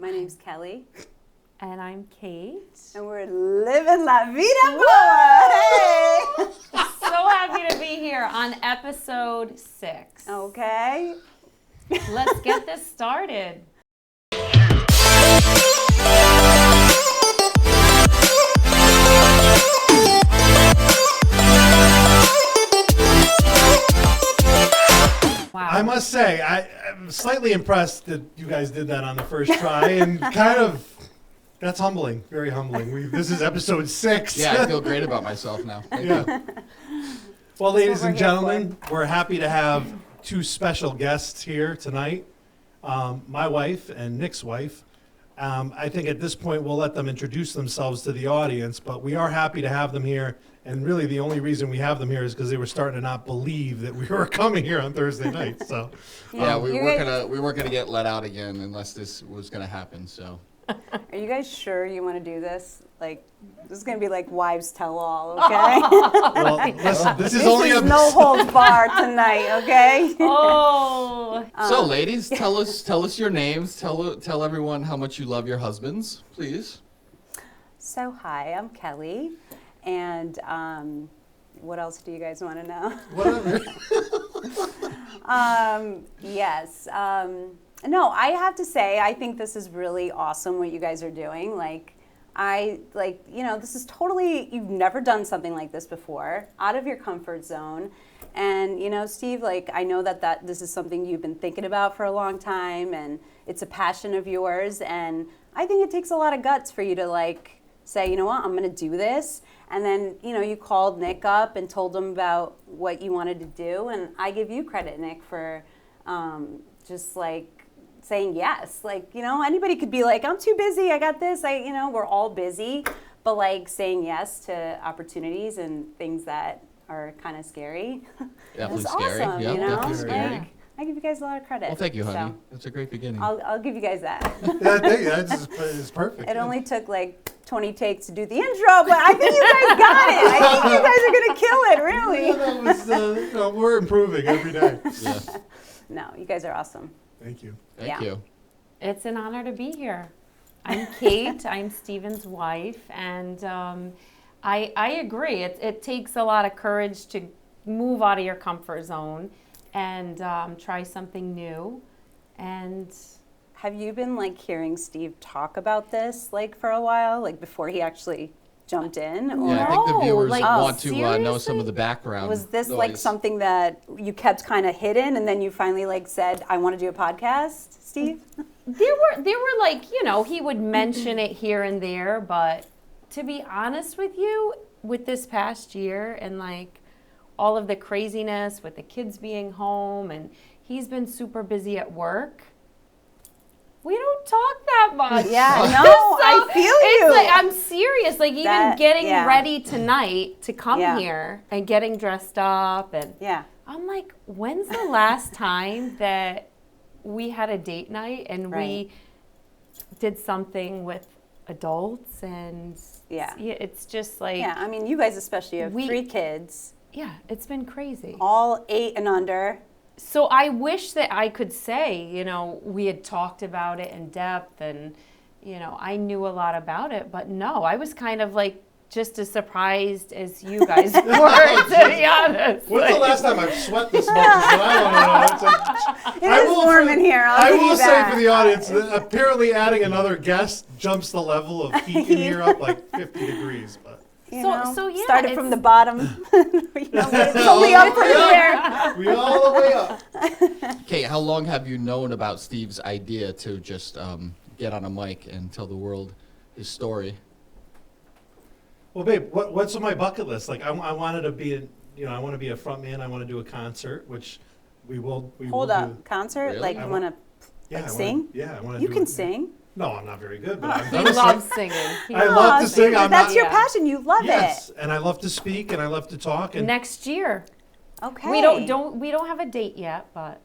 My name's Kelly. And I'm Kate. And we're living La Vida Boa. Hey! So happy to be here on episode 6. Okay. Let's get this started. Wow. I must say, I'm slightly impressed that you guys did that on the first try, and that's humbling, very humbling. This is episode 6. Yeah, I feel great about myself now. Thank you. Well, ladies and gentlemen, we're happy to have 2 special guests here tonight, my wife and Nick's wife. I think at this point we'll let them introduce themselves to the audience, but we are happy to have them here. And really, the only reason we have them here is because they were starting to not believe that we were coming here on Thursday night. So, yeah, we weren't gonna get let out again unless this was gonna happen. So, are you guys sure you want to do this? Like, this is gonna be like wives tell all, okay? well, listen, this is only a no holds bar tonight, okay? Oh. So ladies, tell us your names. Tell everyone how much you love your husbands, please. So hi, I'm Kelly. And what else do you guys want to know? Whatever. Yes. No, I have to say, I think this is really awesome what you guys are doing. This is totally, you've never done something like this before, out of your comfort zone. And, Steve, I know that this is something you've been thinking about for a long time, and it's a passion of yours. And I think it takes a lot of guts for you to, say, you know what, I'm going to do this. And then, you called Nick up and told him about what you wanted to do. And I give you credit, Nick, for saying yes. Anybody could be like, I'm too busy, I got this. We're all busy. But saying yes to opportunities and things that are kind of scary. Definitely it's scary. Awesome, Yeah, definitely scary. I give you guys a lot of credit. Well, thank you, honey. So That's a great beginning. I'll give you guys that. It's perfect. It only took 20 takes to do the intro, but I think you guys got it. I think you guys are going to kill it, really. We're improving every day. Yeah. No, you guys are awesome. Thank you. Thank you. It's an honor to be here. I'm Kate. I'm Steven's wife. And I agree. It takes a lot of courage to move out of your comfort zone and try something new. And have you been hearing Steve talk about this for a while, before he actually jumped in? Or? Yeah, I think the viewers want to know seriously? some of the background. Was this noise. something that you kept kind of hidden, and then you finally said, I want to do a podcast, Steve? There were he would mention it here and there, but to be honest with you, with this past year and all of the craziness with the kids being home, and he's been super busy at work. We don't talk that much. Yeah, no, I feel you. It's I'm serious. Even getting ready tonight to come here and getting dressed up, and I'm when's the last time that we had a date night and we did something with adults? And it's just you guys especially have 3 kids. Yeah, it's been crazy. All 8 and under. So I wish that I could say, we had talked about it in depth and, I knew a lot about it. But no, I was kind of just as surprised as you guys were, to be honest. When's the last time I've sweat this much? I want to know. It is warm in here. I will say for the audience that apparently adding another guest jumps the level of heat in here up 50 degrees. But. Started from the bottom. It's only up from here. We all the way up. Kate, how long have you known about Steve's idea to just get on a mic and tell the world his story? Well, babe, what's on my bucket list? I wanted to be I want to be a front man. I want to do a concert, which we will Hold up, do. concert? Really? You want to sing? I want to. You can sing. No, I'm not very good, but He loves singing. I love to sing. That's your passion. You love yes, it. and I love to speak, and I love to talk. And Next year. Okay. We don't have a date yet, but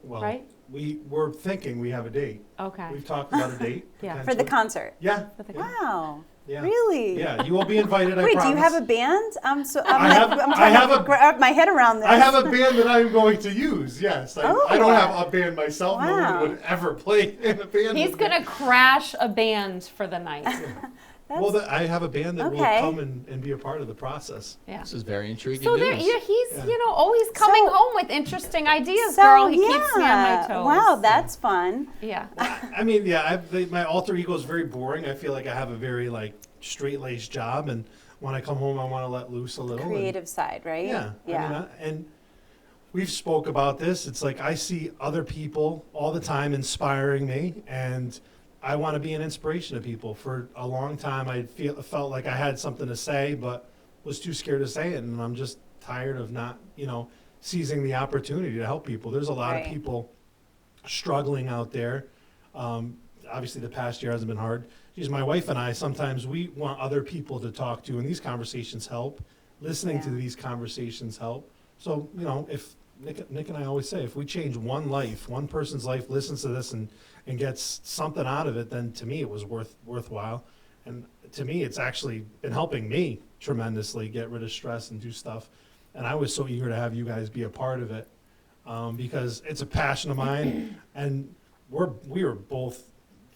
right? We're thinking we have a date. Okay. We've talked about a date. Yeah. For the concert. Yeah. Wow. Yeah. Really? Yeah, you will be invited. Wait, I promise. do you have a band? I'm I trying have to wrap my head around this. I have a band that I'm going to use. Yes, I don't have a band myself. Wow. No one would ever play in a band. He's going to crash a band for the night. Well, I have a band that will come and be a part of the process. Yeah. This is very intriguing So news. he's always coming home with interesting ideas, girl. He keeps me on my toes. Wow, that's fun. Yeah. I mean, my alter ego is very boring. I feel like I have a very straight-laced job, and when I come home, I want to let loose a little. Creative side, right? Yeah. Yeah. And we've spoke about this. It's like I see other people all the time inspiring me, and I want to be an inspiration to people. For a long time, I felt like I had something to say, but was too scared to say it, and I'm just tired of not, seizing the opportunity to help people. There's a lot of people struggling out there. Obviously, the past year hasn't been hard. Geez, my wife and I, sometimes we want other people to talk to, and these conversations help. Listening to these conversations help. So, if Nick and I always say, if we change one life, one person's life listens to this and gets something out of it, then to me it was worthwhile. And to me, it's actually been helping me tremendously get rid of stress and do stuff. And I was so eager to have you guys be a part of it because it's a passion of mine. And we were both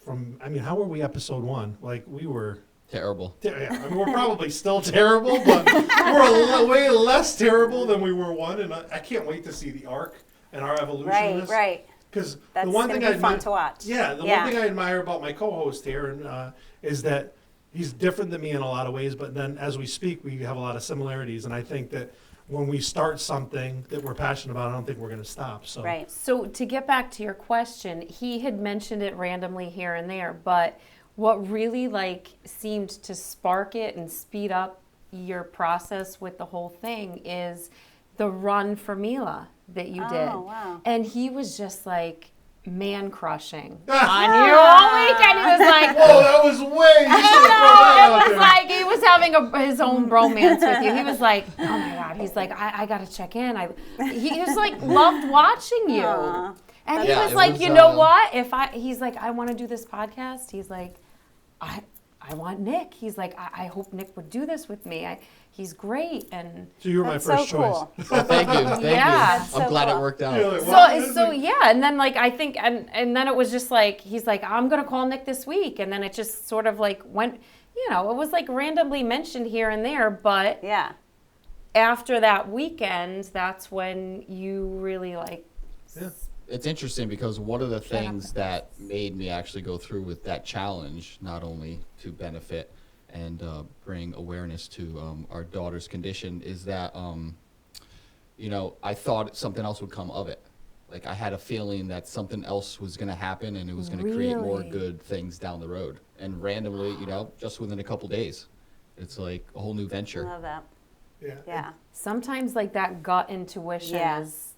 how were we episode 1? We were Terrible. Yeah, we're probably still terrible, but we're way less terrible than we were 1. And I can't wait to see the arc and our evolution. Right. Because that's the one thing be fun to watch. Yeah, one thing I admire about my co-host here is that he's different than me in a lot of ways, but then as we speak, we have a lot of similarities. And I think that when we start something that we're passionate about, I don't think we're going to stop. So. Right. So to get back to your question, he had mentioned it randomly here and there, but what really seemed to spark it and speed up your process with the whole thing is the run for Mila that you did. Oh, wow. And he was just man crushing on you all weekend. He was like, whoa, that was way. He was having his own bromance with you. He was like, oh my God. He's like, I got to check in. He was loved watching you. Aww. And he was like, you know what? He's like, I want to do this podcast. He's like, I want Nick. He's like, I hope Nick would do this with me. He's great. And so you were my first choice. Cool. Well, thank you. I'm glad it worked out. And then I think, and then it was just he's like, I'm going to call Nick this week. And then it just sort of went, it was randomly mentioned here and there. But after that weekend, that's when you really It's interesting because one of the things that made me actually go through with that challenge, not only to benefit and bring awareness to our daughter's condition, is that, I thought something else would come of it. I had a feeling that something else was going to happen and it was going to create more good things down the road. And randomly, just within a couple days, it's a whole new venture. I love that. Yeah. Sometimes that gut intuition is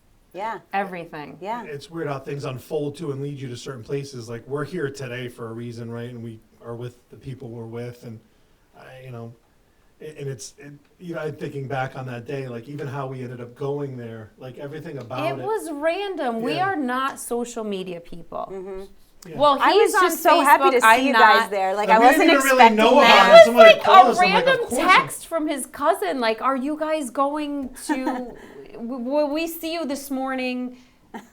everything. Yeah. It's weird how things unfold too and lead you to certain places. We're here today for a reason, right? And we are with the people we're with, and I'm thinking back on that day, even how we ended up going there, everything about it. It was random. We are not social media people. Mm-hmm. Yeah. Well, I was just so Facebook, happy to see you guys there. I wasn't expecting that. It was a random text from his cousin. Are you guys going to? Will we see you this morning?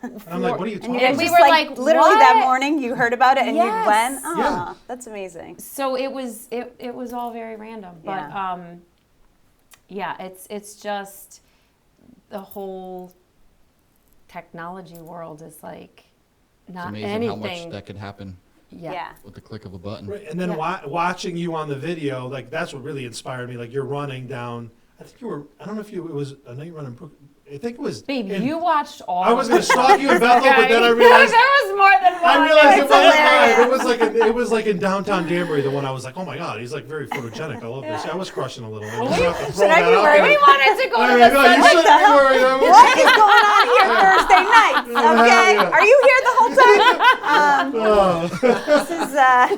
And I'm like, what are you talking about? And we were literally what? that morning you heard about it and you Yes. went. Oh, that's amazing. So it was all very random, but it's just the whole technology world is not It's amazing anything. how much that could happen with the click of a button. Right. And then watching you on the video, that's what really inspired me. You're running down. I think you were. I don't know if it was a night run in Brooklyn. I think it was. Babe, you watched all. I was going to stalk you in Bethel, but then I realized there was more than one. I realized it wasn't live. It was in downtown Danbury. The one I was like, oh my God, he's very photogenic. I love this. I was crushing a little. Should I be worried? We wanted to go to the you shouldn't be worried. What is going on here Thursday night? Okay, are you here the whole time? This is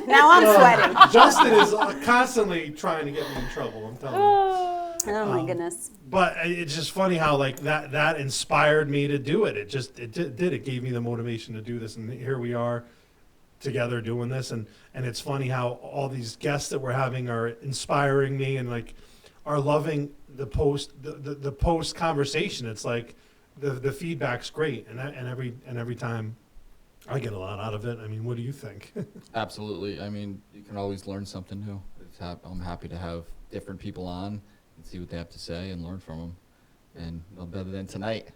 now I'm sweating. Justin is constantly trying to get me in trouble. I'm telling you. Oh my goodness. But it's just funny how that inspired me to do it. It did. It gave me the motivation to do this, and here we are together doing this, and it's funny how all these guests that we're having are inspiring me and like are loving the post conversation. It's like the feedback's great, and every time I get a lot out of it. I mean, what do you think? Absolutely. I mean, you can always learn something new. I'm happy to have different people on and see what they have to say and learn from them. And no better than tonight.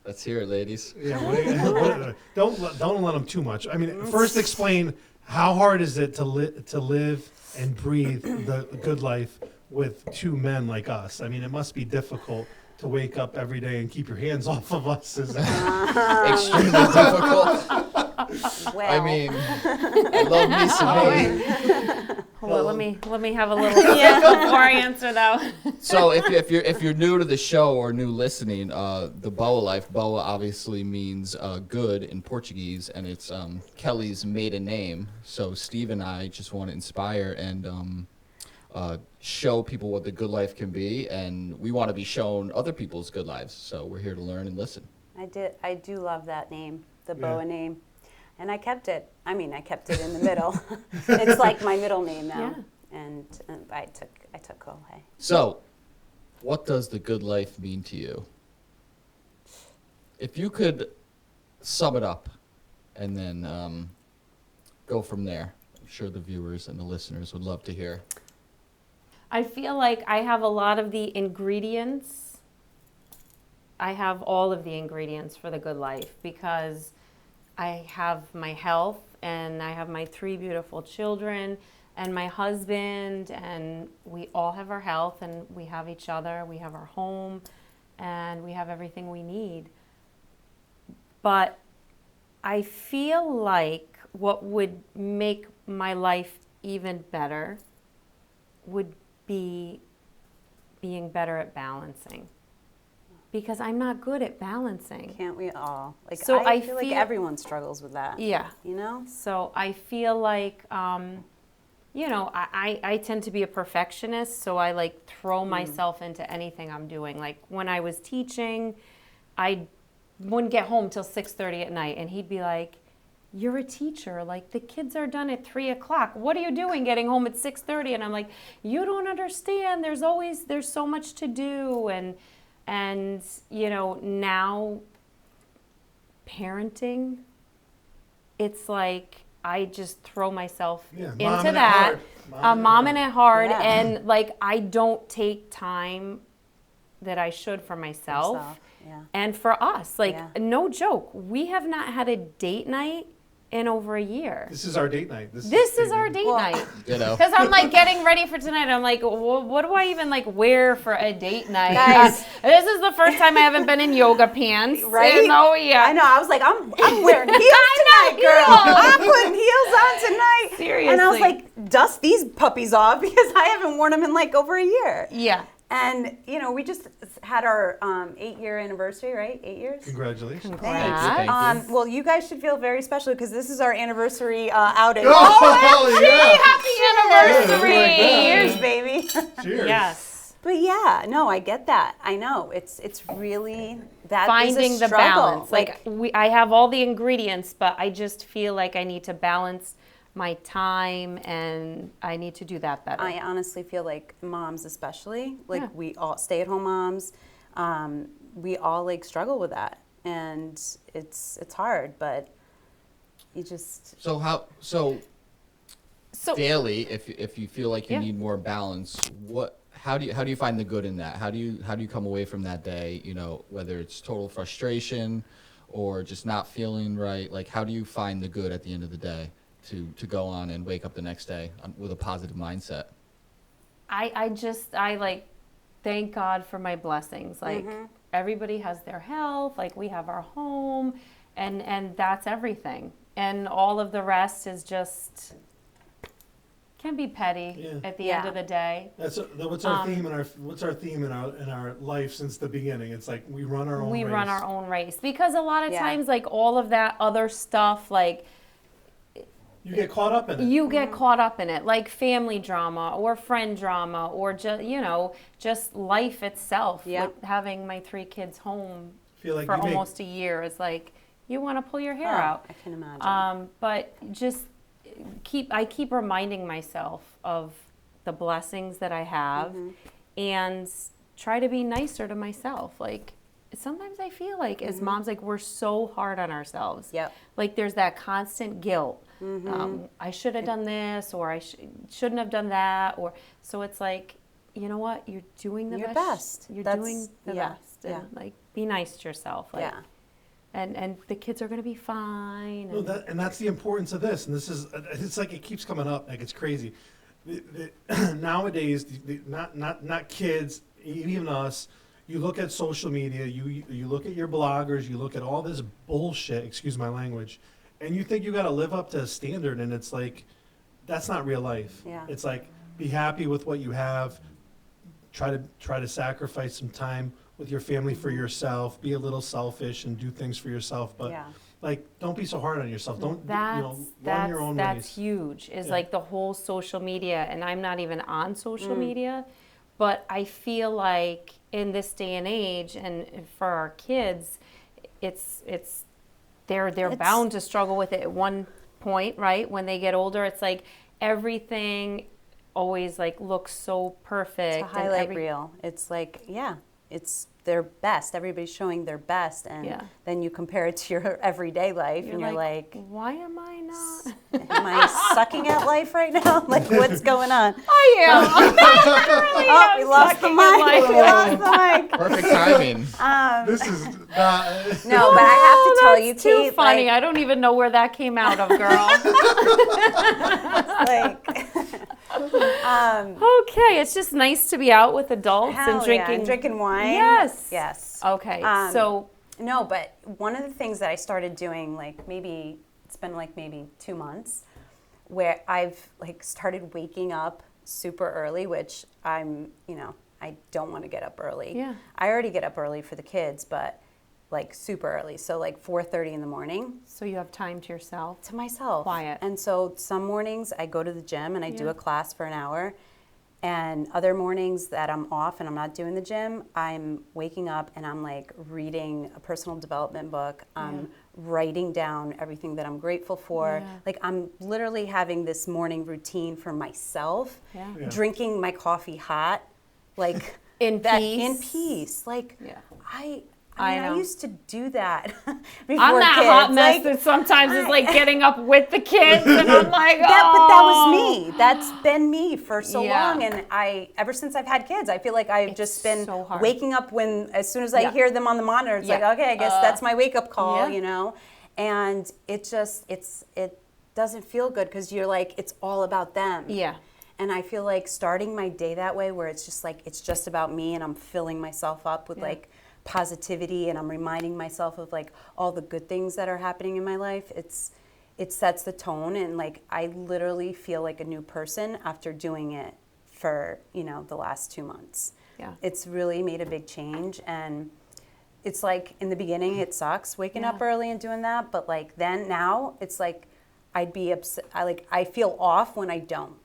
Let's hear it, ladies. Yeah, don't let them too much. I mean, first explain how hard is it to live and breathe the good life with two men like us. I mean, it must be difficult to wake up every day and keep your hands off of us. Extremely difficult. Well. I mean, I love me some me. Hold on, let me have a little before I answer that one. So if you're new to the show or new listening, the Boa Life, Boa obviously means good in Portuguese, and it's Kelly's maiden name. So Steve and I just want to inspire and show people what the good life can be, and we want to be shown other people's good lives. So we're here to learn and listen. I do love that name, the Boa name. And I kept it. I mean, I kept it in the middle. It's like my middle name now. Yeah. And I took Jorge. So, what does the good life mean to you? If you could sum it up and then go from there, I'm sure the viewers and the listeners would love to hear. I feel like I have a lot of the ingredients. I have all of the ingredients for the good life because I have my health, and I have my 3 beautiful children, and my husband, and we all have our health, and we have each other, we have our home, and we have everything we need. But I feel like what would make my life even better would be being better at balancing. Because I'm not good at balancing. Can't we all? Like, so I feel like everyone struggles with that. Yeah. You know? So I feel like, I tend to be a perfectionist, so I like throw myself into anything I'm doing. Like when I was teaching, I wouldn't get home till 6:30 at night, and he'd be like, "You're a teacher. Like the kids are done at 3:00. What are you doing getting home at 6:30?" And I'm like, "You don't understand. There's so much to do." And now parenting, it's like I just throw myself into that. Mom and it hard. Yeah. And like I don't take time that I should for myself. Yeah. And for us, like no joke, we have not had a date night in over a year. This is our date night. This is our date night. Because I'm like getting ready for tonight. I'm like, what do I even like wear for a date night? Guys, this is the first time I haven't been in yoga pants. Right? Oh yeah. I know. I was like, I'm wearing heels tonight, girl. I'm putting heels on tonight. Seriously. And I was like, dust these puppies off because I haven't worn them in like over a year. Yeah. And, we just had our 8-year anniversary, right? 8 years? Congratulations. Thank you. Well, you guys should feel very special because this is our anniversary outing. Happy anniversary! Cheers, baby. Cheers. Yes. But yeah, no, I get that. I know. It's really that finding is a the balance. Like I have all the ingredients, but I just feel like I need to balance my time, and I need to do that better. I honestly feel like moms especially, like we all stay-at-home moms, we all like struggle with that, and it's hard, but you just... So daily, if you feel like you need more balance, how do you find the good in that? How do you come away from that day, whether it's total frustration or just not feeling right, like how do you find the good at the end of the day? To go on and wake up the next day with a positive mindset? I thank God for my blessings. Like everybody has their health, like we have our home, and that's everything. And all of the rest is just can be petty at the end of the day. What's our theme in our life since the beginning? It's like we run our own race. Because a lot of times like all of that other stuff like you get caught up in it. You get caught up in it, like family drama or friend drama or just life itself. Yeah. Like having my 3 kids home for almost a year is like you want to pull your hair out. I can imagine. But just I keep reminding myself of the blessings that I have, and try to be nicer to myself. Like, sometimes I feel like as moms, like, we're so hard on ourselves. Yep. Like, there's that constant guilt. I should have done this, or I shouldn't have done that, or so it's like, you know what? You're doing the best. You're doing the best, and like, be nice to yourself. Like, and the kids are gonna be fine. No, and that's the importance of this. And this is, it's like it keeps coming up, like it's crazy. Nowadays, not kids, even us. You look at social media, you look at your bloggers, you look at all this bullshit. Excuse my language. And you think you got to live up to a standard, and it's like, that's not real life. Yeah. It's like, be happy with what you have. Try to sacrifice some time with your family for yourself. Be a little selfish and do things for yourself. But like, don't be so hard on yourself. Don't run your own race. That's huge. Is like the whole social media, and I'm not even on social media, but I feel like in this day and age, and for our kids, they're bound to struggle with it at one point, right? When they get older, it's like everything always like looks so perfect. It's a highlight reel. It's like, it's their best. Everybody's showing their best, and then you compare it to your everyday life, and you're like, why am I not? Am I sucking at life right now? Like, what's going on? I am. We lost the mic. We lost the mic. Perfect timing. This is not. No, but I have to tell you, That's too Kate. funny. Like, I don't even know where that came out of, girl. Okay, it's just nice to be out with adults and drinking wine. Yes. Okay. So no, but one of the things that I started doing, like it's been maybe 2 months, where I've like started waking up super early, which I don't want to get up early. Yeah. I already get up early for the kids, but like super early, so like 4:30 in the morning. So you have time to yourself? To myself. Quiet. And so some mornings I go to the gym and I do a class for an hour. And other mornings that I'm off and I'm not doing the gym, I'm waking up and I'm like reading a personal development book. I'm writing down everything that I'm grateful for. Like, I'm literally having this morning routine for myself, drinking my coffee hot, like in peace. Like, I used to do that before I'm that kids. hot mess that sometimes is like getting up with the kids, and I'm like, but that was me. That's been me for so long, and ever since I've had kids, I feel like I've just been waking up as soon as I hear them on the monitor, it's like, okay, I guess that's my wake up call, you know, and it doesn't feel good because you're like, it's all about them. Yeah. And I feel like starting my day that way, where it's just like, it's just about me, and I'm filling myself up with like positivity, and I'm reminding myself of like all the good things that are happening in my life. It sets the tone, and like I literally feel like a new person after doing it for the last 2 months. Yeah, it's really made a big change, and it's like in the beginning it sucks waking up early and doing that, but like now it's like I'd be upset. I feel off when I don't.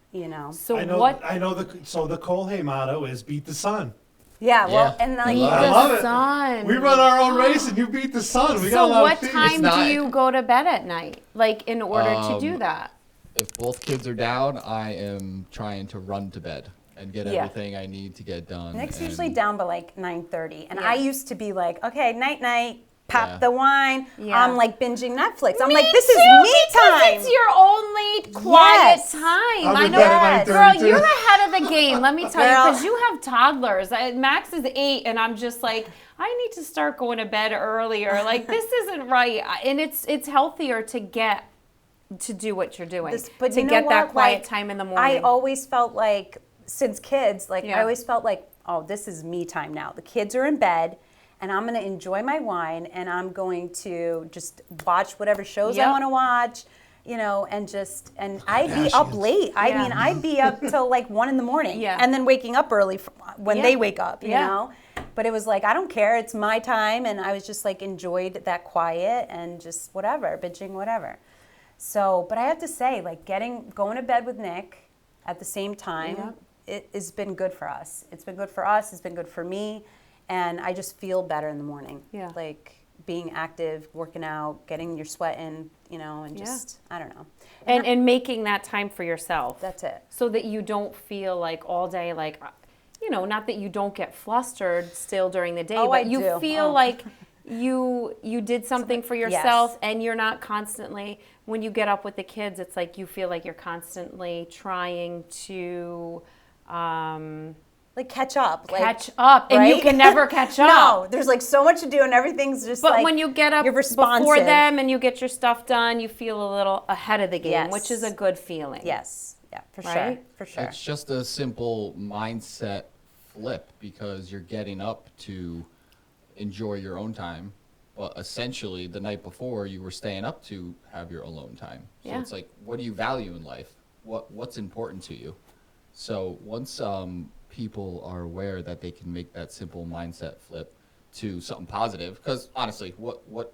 So the Colhay motto is beat the sun. Yeah, well, and like, beat the sun. We run our own race, and you beat the sun. We got a lot what time do you go to bed at night? Like, in order to do that? If both kids are down, I am trying to run to bed and get everything I need to get done. Nick's usually down by like 9:30, and I used to be like, okay, night. Pop the wine. I'm like binging Netflix. I'm like, this is me time. It's your only quiet time. I know, girl, you're ahead of the game. Let me tell you, because you have toddlers. Max is 8, and I'm just like, I need to start going to bed earlier. Like, this isn't right, and it's healthier to do what you're doing, to get that quiet time in the morning. I always felt like, since kids, I always felt like, oh, this is me time now. The kids are in bed, and I'm going to enjoy my wine, and I'm going to just watch whatever shows I want to watch, and I'd be up late. I mean, I'd be up till like 1 in the morning, and then waking up early when they wake up, you know? But it was like, I don't care. It's my time, and I was just like enjoyed that quiet and just whatever, binging whatever. So, but I have to say, like going to bed with Nick at the same time, it has been good for us. It's been good for us. It's been good for me. And I just feel better in the morning. Yeah. Like, being active, working out, getting your sweat in, you know, and just, I don't know. And making that time for yourself. That's it. So that you don't feel like all day, like, you know, not that you don't get flustered still during the day, but you feel like you did something for yourself, and you're not constantly, when you get up with the kids, it's like you feel like you're constantly trying to like catch up. And right? You can never catch up. No, there's like so much to do and everything's just but when you get up you're responsive. Before them and you get your stuff done, you feel a little ahead of the game, which is a good feeling. Yes. Yeah, for right? sure. For sure. It's just a simple mindset flip because you're getting up to enjoy your own time. But essentially, the night before, you were staying up to have your alone time. So it's like, what do you value in life? What's important to you? So once people are aware that they can make that simple mindset flip to something positive, because honestly, what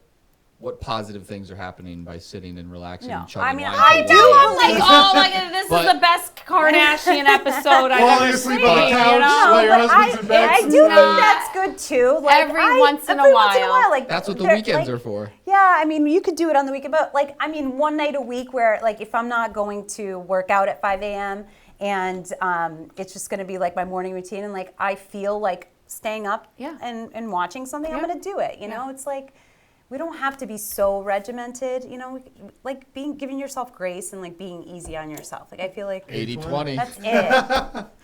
positive things are happening by sitting and relaxing and chugging wine? I do. I'm like, oh my God, this is the best Kardashian episode I've ever seen. Falling asleep on the couch while your husband's in bed. I do think that's good too. Like, every once in a while. Like, that's what the weekends are for. Yeah, I mean, you could do it on the weekend, but like, I mean, one night a week where like, if I'm not going to work out at 5 a.m. and it's just going to be like my morning routine, and like I feel like staying up and watching something, I'm going to do it. You know, it's like, we don't have to be so regimented, you know, like giving yourself grace and like being easy on yourself. Like I feel like 80-20. That's it.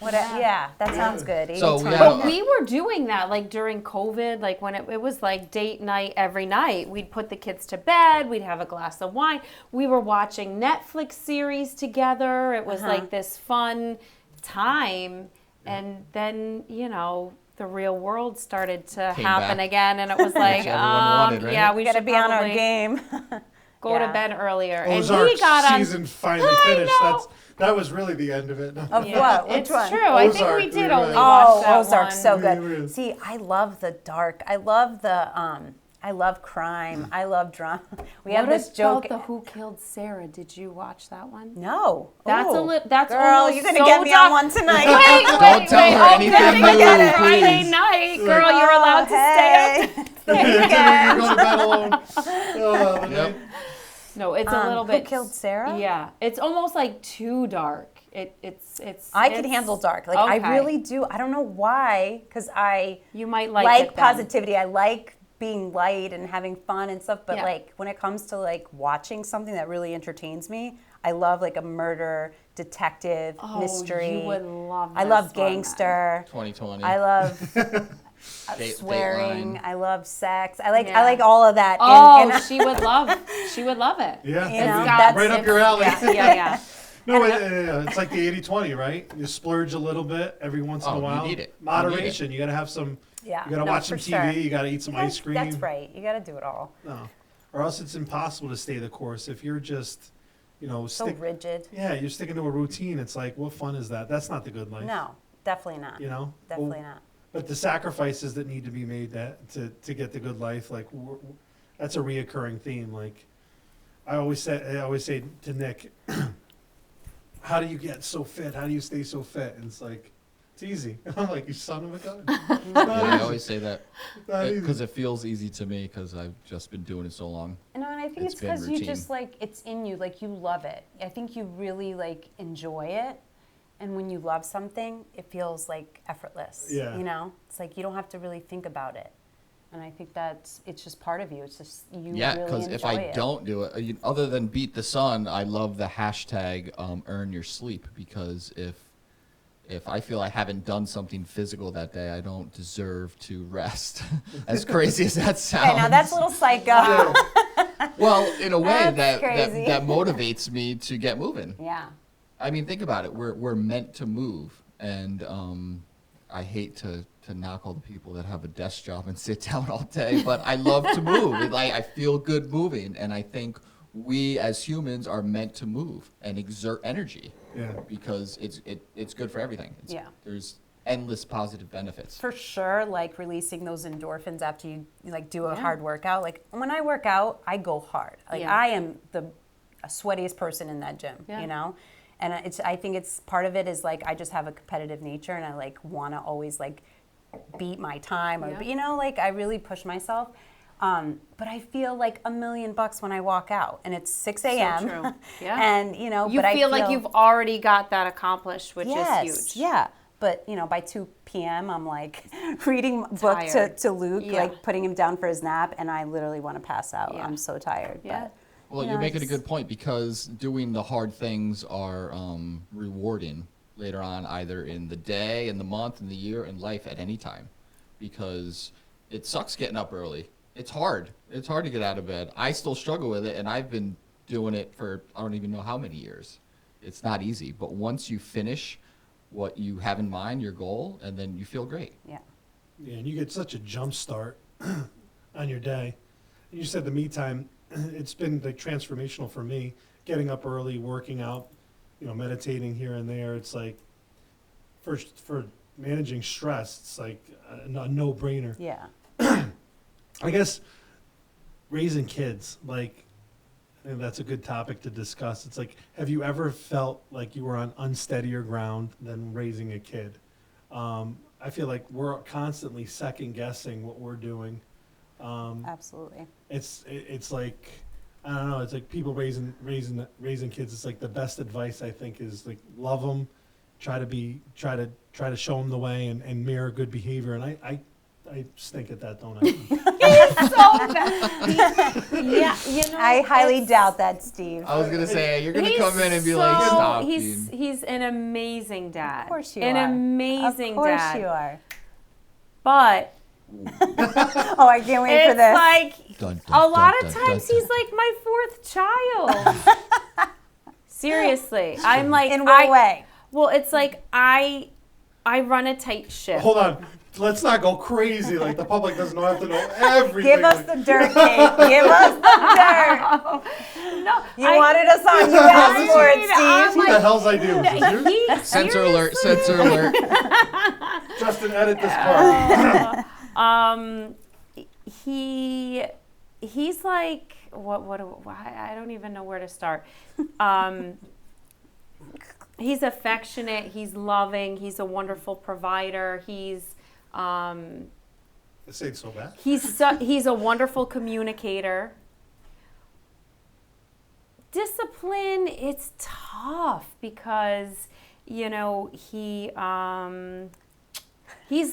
That sounds good. 80-20. So but we were doing that like during COVID, like when it was like date night every night. We'd put the kids to bed, we'd have a glass of wine. We were watching Netflix series together. It was like this fun time. And then, you know, the real world started to happen again, and it was like, wanted, right? yeah, we got to should be on our game. Go to bed earlier. Ozark and he got on. Season finally finished. That was really the end of it. Of what? Which it's one? true. Ozark, I think we did only watch that Ozark's one. so good. Yeah. See, I love the dark. I love the I love crime. I love drama. We have this joke. What about the Who Killed Sarah? Did you watch that one? No. That's that's girl, almost you're gonna so get me on one tonight. Wait, tell her anything new, Friday please. night, girl, you're allowed to stay up. It's the weekend. You go to bed alone. Yep. No, it's a little bit. Who Killed Sarah? Yeah, it's almost like too dark. I can handle dark. Like I really do. I don't know why, because you might like it positivity. I like being light and having fun and stuff, but Yeah. like when it comes to like watching something that really entertains me, I love like a murder, detective, mystery. You would love I love gangster. 2020. I love Dateline. swearing. I love sex. I like all of that. Oh, and she would love it. Yeah, You know, got- right up your alley. Yeah. No, it's like the 80-20, right? You splurge a little bit every once in a while. You need it. Moderation. You got to have some. Yeah, You got to watch some TV. Sure. You got to eat some ice cream. That's right. You got to do it all. No, or else it's impossible to stay the course if you're just, you know, So rigid. Yeah, you're sticking to a routine. It's like, what fun is that? That's not the good life. No, definitely not. You know, Definitely not. But the sacrifices that need to be made to get the good life, like that's a reoccurring theme. Like I always say to Nick, how do you get so fit? How do you stay so fit? And it's like, it's easy. I'm like, you son of a gun. I always say that Not easy. because it feels easy to me because I've just been doing it so long. And I think it's been because you routine. just like, it's in you, like you love it. I think you really like enjoy it. And when you love something, it feels like effortless. Yeah. You know, it's like you don't have to really think about it. And I think it's just part of you. It's just you really enjoy it. Because if I don't do it, other than beat the sun, I love the hashtag earn your sleep because if I feel I haven't done something physical that day, I don't deserve to rest. As crazy as that sounds. Okay, now that's a little psycho. Well, in a way That's that crazy. motivates me to get moving. Yeah. I mean, think about it. We're meant to move, and I hate to knock all the people that have a desk job and sit down all day, but I love to move. I feel good moving, and I think we as humans are meant to move and exert energy. Yeah. Because it's good for everything. There's endless positive benefits. For sure, like releasing those endorphins after you like do a hard workout. Like when I work out, I go hard. Like I am the sweatiest person in that gym, you know? And I think it's part of it is like I just have a competitive nature and I like want to always like beat my time or you know, like I really push myself. But I feel like $1 million when I walk out, and it's 6 a.m. So true. Yeah. And you but feel like you've already got that accomplished, which is huge. Yeah. But by 2 p.m. I'm like reading a book to Luke, like putting him down for his nap, and I literally want to pass out. Yeah. I'm so tired. Yeah. But, you're making a good point, because doing the hard things are rewarding later on, either in the day, in the month, in the year, in life, at any time, because it sucks getting up early. It's hard. It's hard to get out of bed. I still struggle with it, and I've been doing it for I don't even know how many years. It's not easy, but once you finish what you have in mind, your goal, and then you feel great. Yeah. Yeah, and you get such a jump start on your day. And you said the me time, it's been like transformational for me, getting up early, working out, meditating here and there. It's like, for managing stress, it's like a no-brainer. Yeah. I guess raising kids, like, I think that's a good topic to discuss. It's like, have you ever felt like you were on unsteadier ground than raising a kid? I feel like we're constantly second guessing what we're doing. Absolutely. It's like, I don't know. It's like people raising kids. It's like the best advice, I think, is like love them, try to show them the way, and mirror good behavior. And I stink at that, don't I? He's so bad. Yeah, I highly doubt that, Steve. I was gonna say, you're gonna come in and be like, stop. He's an amazing dad. Of course you are. An amazing dad. Of course you are. But oh, I can't wait for this. It's like a lot of times he's like my fourth child. Seriously, I'm like, in what way? Well, it's like I run a tight ship. Hold on. Let's not go crazy. Like, the public doesn't have to know everything. Give us the dirt, Kate. Give us the dirt. No, you wanted us on. You asked for it, Steve. What the hell's I do? Is this you? Censor alert. Censor alert. Justin, edit this part. He's like, I don't even know where to start. He's affectionate. He's loving. He's a wonderful provider. He's This ain't so bad. He's a wonderful communicator. Discipline, it's tough because he's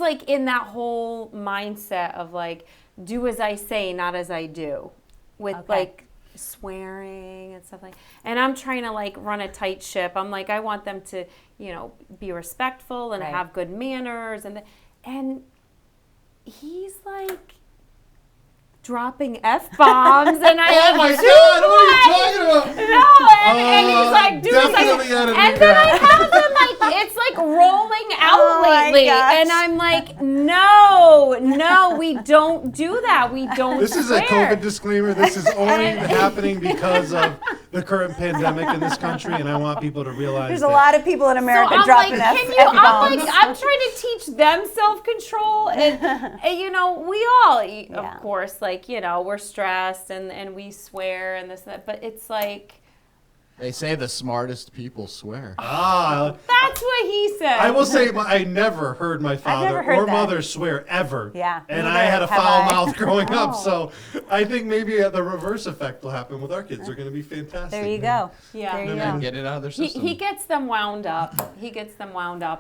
like in that whole mindset of like, do as I say, not as I do, with like swearing and stuff like. And I'm trying to like run a tight ship. I'm like, I want them to be respectful and have good manners, and he's like dropping F-bombs, and I oh my God, what are you talking about? No, and he's like, dude, and then I have them like, it's like rolling out lately, and I'm like, no, we don't do that. We don't This is swear. a COVID disclaimer. This is only happening because of the current pandemic in this country, and I want people to realize there's a lot of people in America so dropping F-bombs. I'm trying to teach them self-control, and we all, of course, like, we're stressed and we swear and this and that, but it's like, they say the smartest people swear. That's what he said. I will say, I never heard my father or mother swear ever. Yeah. And I had a foul mouth growing up, so I think maybe the reverse effect will happen with our kids. They're going to be fantastic. There you go. Yeah. There you go. go. Get it out of their system. He gets them wound up.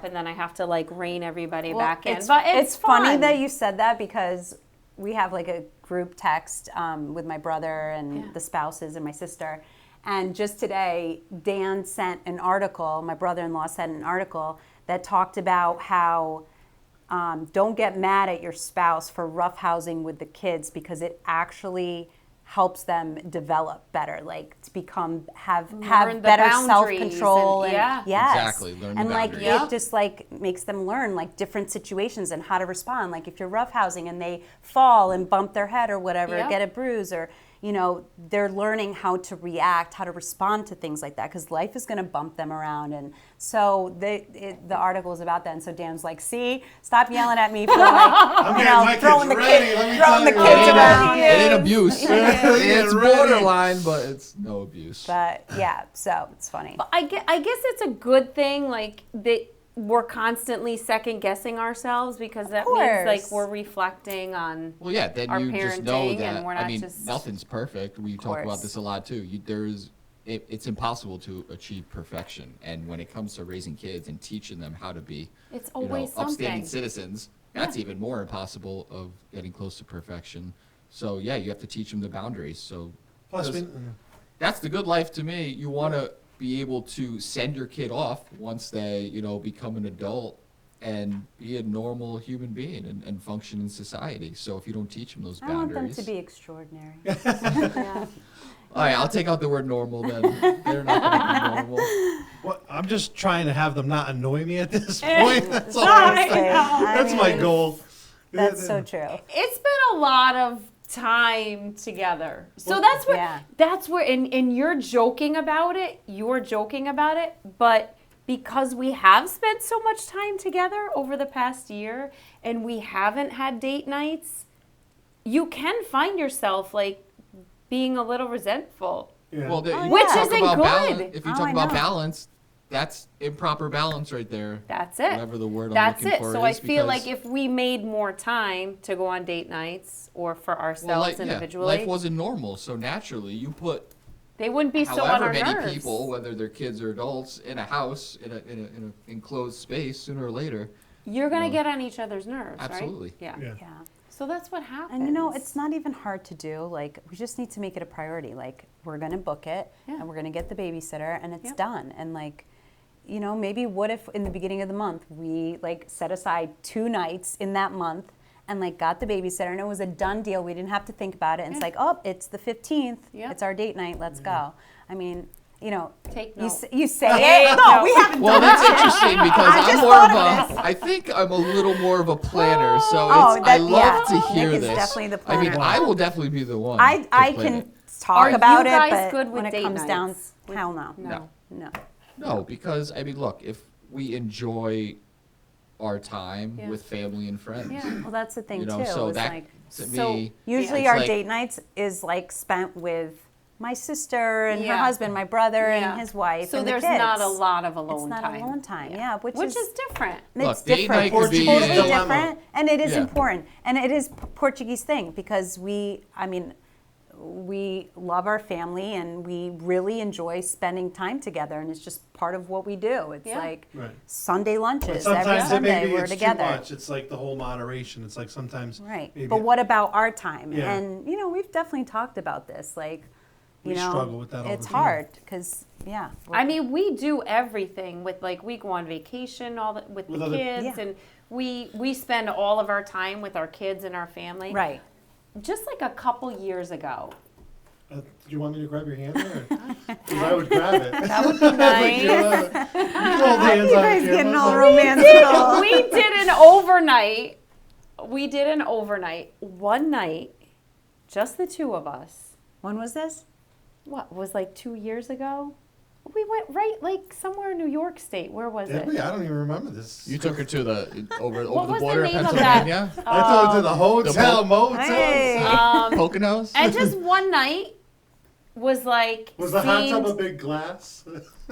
And then I have to like rein everybody back in. But it's funny that you said that, because we have like a group text with my brother and the spouses and my sister. And just today, Dan sent an article, my brother-in-law sent an article that talked about how don't get mad at your spouse for roughhousing with the kids, because it actually helps them develop better, like to have better self-control. Yes. Exactly. Learn and the like boundaries. it just like makes them learn like different situations and how to respond. Like if you're roughhousing and they fall and bump their head or whatever, get a bruise, or they're learning how to react, how to respond to things like that, because life is going to bump them around. And so the article is about that. And so Dan's like, see, stop yelling at me for like, throwing the kids around. It ain't abuse. It's borderline, but it's no abuse. But yeah, so it's funny. But I guess it's a good thing, like that we're constantly second guessing ourselves because that means like we're reflecting on then our you parenting just know that, and we're not just nothing's perfect. We talk about this a lot too. It's impossible to achieve perfection. And when it comes to raising kids and teaching them how to be it's always upstanding something. citizens, that's even more impossible of getting close to perfection. So you have to teach them the boundaries. So Plus, that's the good life to me. You want to be able to send your kid off once they, become an adult and be a normal human being and function in society. So if you don't teach them those boundaries. I want them to be extraordinary. Yeah. All right, I'll take out the word normal then. They're not going to be normal. Well, I'm just trying to have them not annoy me at this point. That's all. That's my goal. That's so true. It's been a lot of time together. So that's where and you're joking about it, but because we have spent so much time together over the past year and we haven't had date nights, you can find yourself like being a little resentful. Yeah. Well, which isn't good. If you talk about balance, that's improper balance right there. That's it. Whatever the word That's I'm looking it. for So is, I feel because- like if we made more time to go on date nights or for ourselves individually, life wasn't normal. So naturally, you put they wouldn't be so on however our many nerves. people, whether they're kids or adults, in a house, in an enclosed space, sooner or later. You're gonna get on each other's nerves, Absolutely. right? Yeah. So that's what happens. And it's not even hard to do. Like, we just need to make it a priority. Like, we're going to book it and we're going to get the babysitter and it's done. And like, maybe what if in the beginning of the month we like set aside 2 nights in that month and like got the babysitter and it was a done deal. We didn't have to think about it. And it's like, oh, it's the 15th. It's our date night. Let's go. I mean, Take you note. say it. No, we haven't Well, done that's it. interesting because I'm more of I think I'm a little more of a planner, so I love to hear Nick this. is definitely the I mean, planner. I will definitely be the one. I to plan can it. talk Are about you it, guys but good with when it date comes down, nights? hell no. No. No, because I mean, look, if we enjoy our time with family and friends, Well, that's the thing too. so is that like, to so me, usually it's our like- date nights is like spent with my sister and her Yeah. husband, my brother Yeah. and his wife. So and the there's kids. not a lot of alone It's not time. alone time, yeah, which is different. It's Look, date different. night could It's be- totally Dilemma. different, and it is Yeah. important, and it is Portuguese thing because we love our family and we really enjoy spending time together, and it's just part of what we do. It's like Sunday But lunches every sometimes Sunday maybe we're it's together. too much. It's like the whole moderation. It's like sometimes. Right. maybe But what about our time? Yeah. And, we've definitely talked about this. Like, We struggle with that all it's the time. hard because, I mean, we do everything with we go on vacation with the other- kids, and we spend all of our time with our kids and our family. Right. Just like a couple years ago. Do you want me to grab your hand there? Because I would grab it. That would be nice. You can hold hands on guys camera. getting all romantic. We did an overnight. We did an overnight. One night, just the two of us. When was this? What was 2 years ago? We went somewhere in New York State. Where was Did it? we? I don't even remember this. You took her to the over What the was the border of name of that? Pennsylvania, I told it to the hotel, motel. Hey. Poconos. And just one night was like. Was the hot tub seemed- a big glass?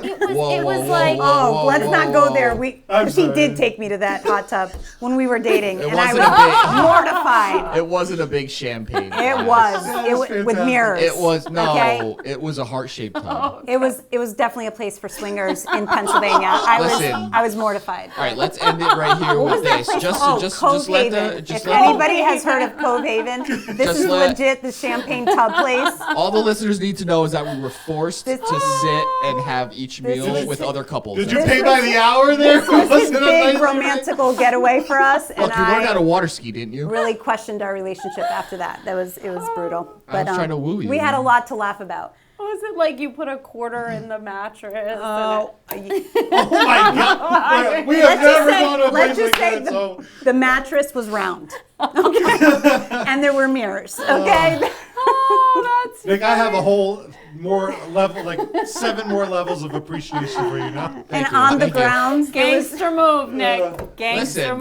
It was. Whoa, it was whoa, like. whoa, Oh, let's not go there. I'm She sorry. did take me to that hot tub when we were dating, It and I wasn't was a mortified. It wasn't a big champagne. It was. That It is was with fantastic. mirrors. It was no. Okay? It was a heart-shaped tub. It was definitely a place for swingers in Pennsylvania. I was mortified. All right, let's end it right here with this. Just Cove let Haven. the just If let anybody has heard of Cove Haven, this Just is let- legit the champagne tub place. all the listeners need to know is that we were forced to sit and have each meal was- with other couples. Did you That's pay it. by the hour there? This was his Wasn't it a big nice- romantical getaway for us, and Look, you learned how to I water ski, didn't you? really questioned our relationship after that. It was brutal. I was trying to woo you. We had a lot to laugh about. Was it like you put a quarter in the mattress? Oh, Oh my God! We have never gone to a let's place just like say that. So the mattress was round, okay, and there were mirrors, okay. Oh, that's. Nick, I have a whole more level, like 7 more levels of appreciation for you now. And Thank you, on the thank you. grounds, there was Gangster move, Nick. Gangster Listen,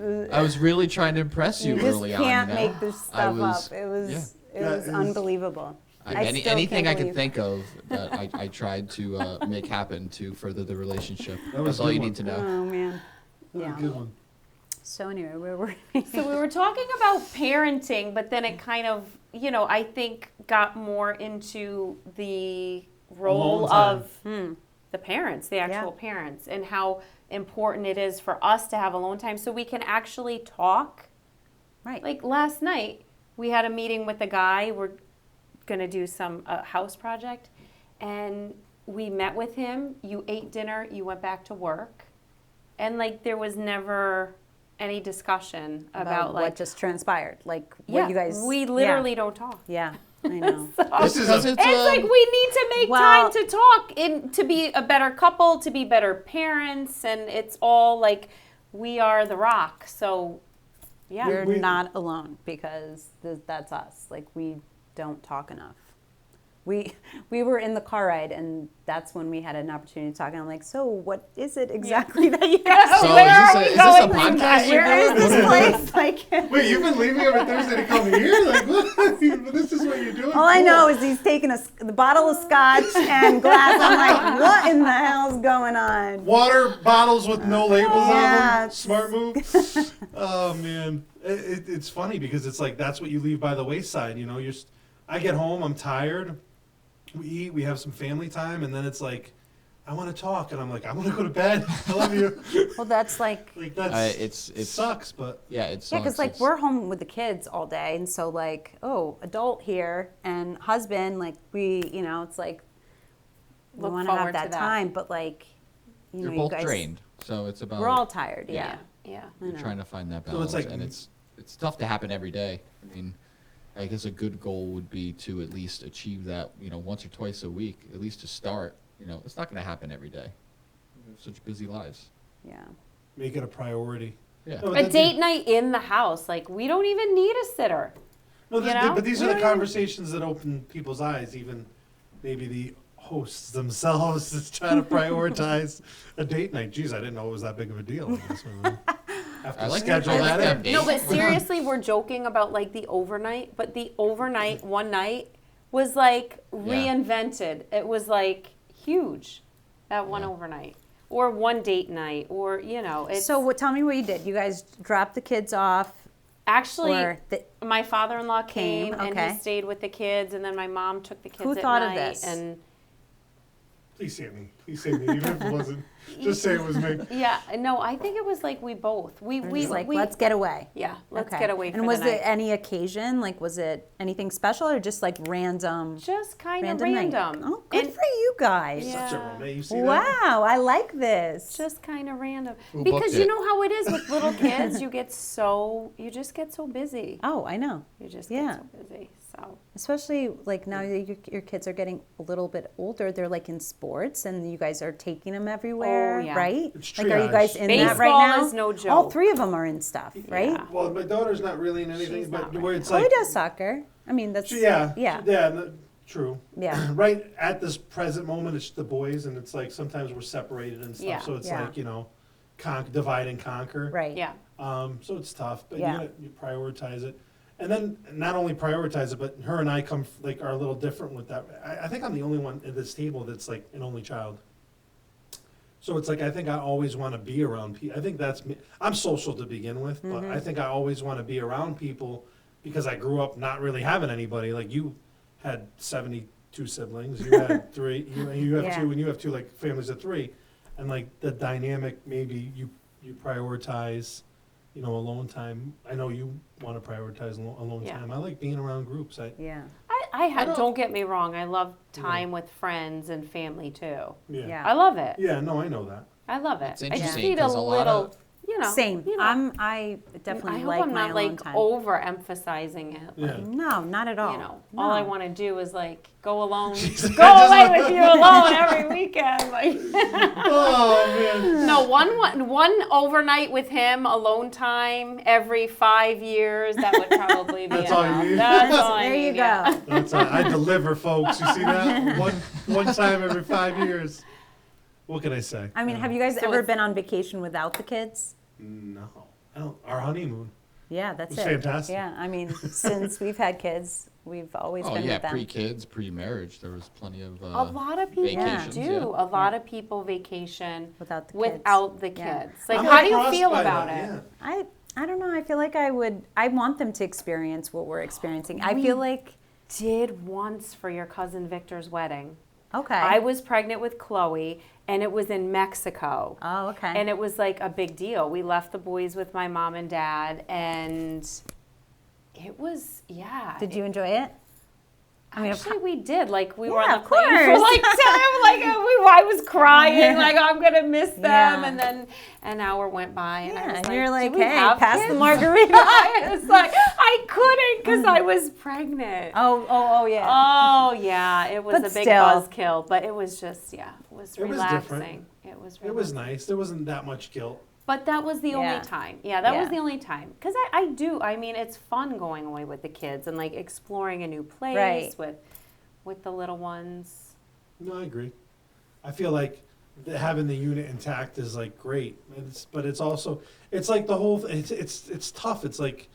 move. I was really trying to impress you you just early on. can't you know? make this I stuff was- up. It was Yeah, it was it was- unbelievable. Anything I could think of that I tried to make happen to further the relationship. That's all you need to know. Oh, man. Yeah. Good one. So anyway, where were we? So we were talking about parenting, but then it kind of, I think got more into the role of the parents, the actual parents, and how important it is for us to have alone time so we can actually talk. Right. Like last night, we had a meeting with a guy. We're going to do some house project, and we met with him. You ate dinner. You went back to work. And, there was never any discussion about what just transpired. Like, what you guys... we literally don't talk. Yeah, I know. It's like we need to make time to talk, to be a better couple, to be better parents, and it's all like we are the rock. So, yeah. You're not alone because that's us. Like, we don't talk enough. We were in the car ride, and that's when we had an opportunity to talk. And I'm like, so what is it exactly that you guys? So is this a podcast? Where is this place? Like, wait, you've been leaving every Thursday to come here? Like, what? This is what you're doing? All I know is he's taking the bottle of scotch and glass. I'm like, what in the hell's going on? Water bottles with no labels on them. It's... Smart move. Oh man, it's funny because it's like that's what you leave by the wayside. I get home, I'm tired. We eat, we have some family time, and then it's like, I want to talk, and I'm like, I want to go to bed. I love you. Well, that's like that's it sucks, but it sucks. Yeah, because we're home with the kids all day, and so adult here and husband, we, it's like we want to have that time, but you're you both guys drained, so it's about we're all tired. Yeah. You're trying to find that So balance, it's and it's tough to happen every day. I mean, I guess a good goal would be to at least achieve that, once or twice a week, at least to start. It's not going to happen every day. We have such busy lives. Yeah. Make it a priority. Yeah. No, A date night in the house. We don't even need a sitter. No, but these are the conversations that open people's eyes, even maybe the hosts themselves is trying to prioritize a date night. Geez, I didn't know it was that big of a deal. I guess have to schedule that in. No, but seriously, we're joking about the overnight, but the overnight one night was reinvented. It was huge, that one overnight. Or one date night, or So tell me what you did. You guys dropped the kids off. Actually, my father-in-law came and okay. he stayed with the kids, and then my mom took the kids Who at thought night. of this? And Please say me. Please say me. Even if it wasn't, just say it was me. yeah, no, I think it was we both. We let's get away. Yeah, let's Okay. get away for And was the night. it any occasion? Was it anything special or just random? Just kind of night? random. Oh, good for you guys. Yeah. Such a romantic. You see that? Wow, I like this. Just kind of random. Who Because booked you it? know how it is with little kids, you just get so busy. Oh, I know. You just Yeah. get so busy. So Especially now that your kids are getting a little bit older, they're in sports and you guys are taking them everywhere, Oh, yeah. right? It's Are you guys triage. in Baseball that right now? is no joke. All three of them are in stuff, right? Yeah. Well, my daughter's not really in anything, She's but not where it's Oh, he does soccer. I mean, that's Yeah. yeah. True. Yeah. Right at this present moment, it's the boys, and it's sometimes we're separated and stuff. Yeah. So it's Yeah. divide and conquer. Right. yeah. So it's tough, but Yeah. you prioritize it, and then not only prioritize it, but her and I are a little different with that. I think I'm the only one at this table that's an only child. So it's I think I always want to be around people. I think that's me. I'm social to begin with, but I think I always want to be around people because I grew up not really having anybody. You had 72 siblings. You had three. You have Yeah. two, and you have two families of three, and the dynamic. Maybe you prioritize, alone time. I know you want to prioritize alone Yeah. time. I like being around groups. Yeah. Don't get me wrong. I love time with friends and family too. Yeah. I love it. Yeah, no, I know that. I love it. It's I just interesting need a 'cause a lot little, of- Same. I definitely I hope like I'm my not alone time. overemphasizing it. Yeah. No, not at all. No. All I want to do is go alone, Jesus, go away with you alone every weekend. Oh man. No, one overnight with him, alone time every 5 years. That would probably be That's all you enough. need? That's all I There need. you yeah. go. That's I deliver, folks. You see that? One time every 5 years. What can I say? I mean, have you guys So ever it's- been on vacation without the kids? No, I don't. Our honeymoon. Yeah, that's It was it. fantastic. Yeah, I mean, since we've had kids, We've always Oh been yeah, with them. pre-kids, pre-marriage, there was plenty of A lot of people vacations, do. yeah. A lot of people vacation Without the kids. without the Yeah. kids. Like, I'm how do you crossed feel by about that, it? yeah. I don't know. I feel like I want them to experience what we're experiencing. I feel like, Did once for your cousin Victor's wedding. okay. I was pregnant with Chloe, and it was in Mexico. Oh, okay. And it was like a big deal. We left the boys with my mom and dad, and it was, yeah. Did you enjoy it? Actually, we did. Like, we were Yeah, on the of plane for course. like time. Like, I was crying. Like, I'm gonna miss them. Yeah. And then an hour went by, and I Yeah, was and like, you're like, "Do we hey, have pass the kids?" margarita. I was like, I couldn't because I was pregnant. Oh, yeah. Oh yeah, it was But a big still. buzzkill, but it was just it was It was relaxing. different. It was It was nice. There wasn't that much guilt. But that was the Yeah. only time. Yeah, that was Yeah. the only time. Because I mean, it's fun going away with the kids and like exploring a new place Right. with the little ones. No, I agree. I feel like having the unit intact is like great. But it's also, it's like the whole, it's tough. It's like,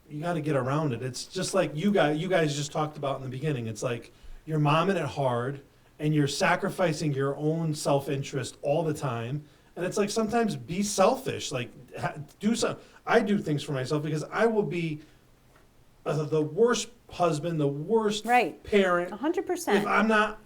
you got to get around it. It's just like you guys just talked about in the beginning. It's like you're momming it hard and you're sacrificing your own self-interest all the time. And it's like sometimes be selfish, like do some. I do things for myself because I will be the worst husband, the worst Right. parent 100%.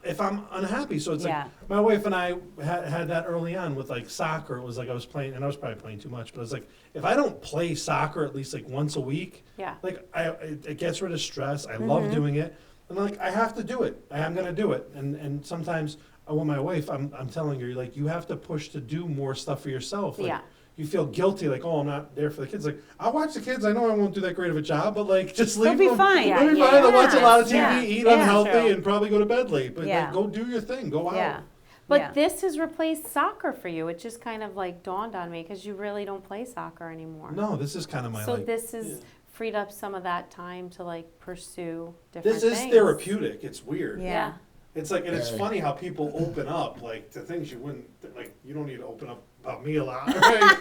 if I'm unhappy. So it's Yeah. like my wife and I had that early on with like soccer. It was like I was playing, and I was probably playing too much, but it was like if I don't play soccer at least like once a week, Yeah. like it gets rid of stress. I love doing it, and like I have to do it. I am gonna do it, and sometimes with my wife, I'm telling her like you have to push to do more stuff for yourself. Like, Yeah. You feel guilty, like, oh, I'm not there for the kids. Like, I'll watch the kids. I know I won't do that great of a job, but like, just leave be them. fine. They'll be Yeah, fine. They'll watch a lot of TV, yeah. eat Yeah. unhealthy, True. and probably go to bed late. But Yeah. like, go do your thing. Go out. Yeah. But Yeah. this has replaced soccer for you. It just kind of like dawned on me because you really don't play soccer anymore. No, this is kind of my So like. this has yeah. freed up some of that time to like pursue different This is things. therapeutic. It's weird. Yeah. It's like, and it's Very. funny how people open up like to things you wouldn't like. You don't need to open up about me a lot. Right?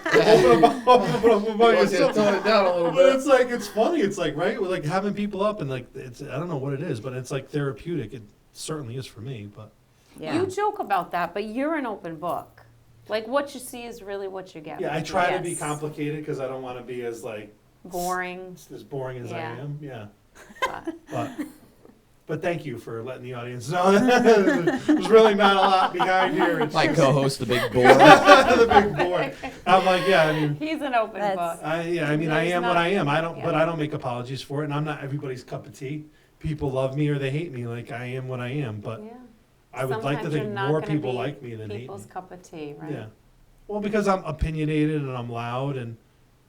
open up about yourself. Tone it down a little But bit. it's like it's funny. It's like right, We're like having people up and like it's I don't know what it is, but it's like therapeutic. It certainly is for me. But Yeah. You joke about that, but you're an open book. Like what you see is really what you get. yeah, I try to be Yes. complicated because I don't want to be as like Boring. as boring as Yeah. I am. Yeah. But But thank you for letting the audience know. There's really not a lot behind here. It's My just co-host, the big boy. the big boy. I'm like, yeah, I mean, he's an open That's- book. I There's am what not- I am. I don't, but yeah. I don't make apologies for it, and I'm not everybody's cup of tea. People love me or they hate me. Like I am what I am. But Yeah. I would like to Sometimes you're think not more gonna people be like me than hate me. People's cup of tea, right? Yeah. Well, because I'm opinionated and I'm loud and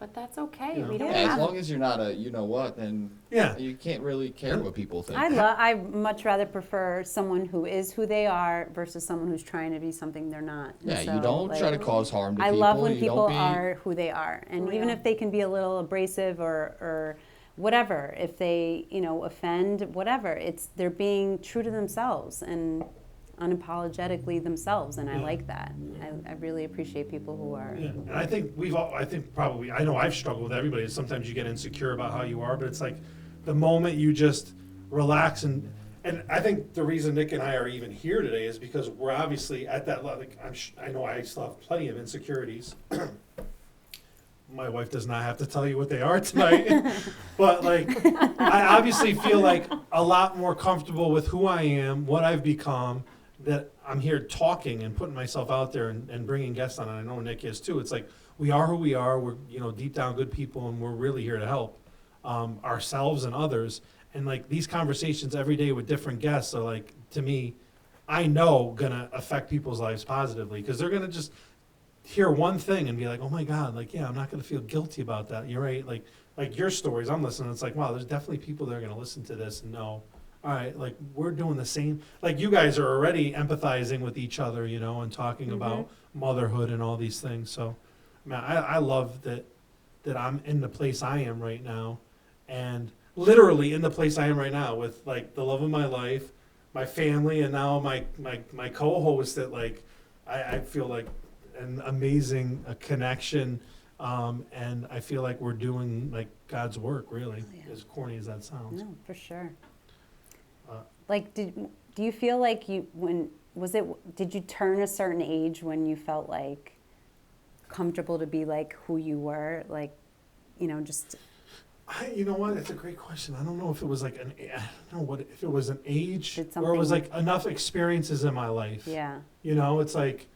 But that's okay. You know. We don't Yeah, as have long as you're not a you know what, then yeah. you can't really care what people think. I much rather prefer someone who is who they are versus someone who's trying to be something they're not. And Yeah, so, you don't like, try to cause harm to I people. love when you people don't be, are who they are, and even Real. if they can be a little abrasive or whatever, if they offend, whatever, it's they're being true to themselves and unapologetically themselves, and I Yeah. like that. I really appreciate people who are. Yeah, and I think I know I've struggled with everybody. Sometimes you get insecure about how you are, but it's like the moment you just relax and I think the reason Nick and I are even here today is because we're obviously at that level. Like, I know I still have plenty of insecurities. My wife does not have to tell you what they are tonight, but like I obviously feel like a lot more comfortable with who I am, what I've become, that I'm here talking and putting myself out there and bringing guests on. And I know Nick is too. It's like we are who we are. We're deep down good people, and we're really here to help ourselves and others. And like these conversations every day with different guests are like, to me, I know gonna affect people's lives positively because they're gonna just hear one thing and be like, oh my God, like, yeah, I'm not gonna feel guilty about that. You're right. Like your stories, I'm listening. It's like, wow, there's definitely people that are gonna listen to this and know, all right, like we're doing the same. Like you guys are already empathizing with each other, and talking about motherhood and all these things. So, man, I love that I'm in the place I am right now, and literally in the place I am right now with like the love of my life, my family, and now my co-host that like I feel like an amazing connection And I feel like we're doing like God's work, really, as corny as that sounds. No, for sure. Like, do you feel like did you turn a certain age when you felt like comfortable to be like who you were? Like, just. You know what? It's a great question. I don't know if it was like if it was an age or it was like enough experiences in my life. Yeah. It's like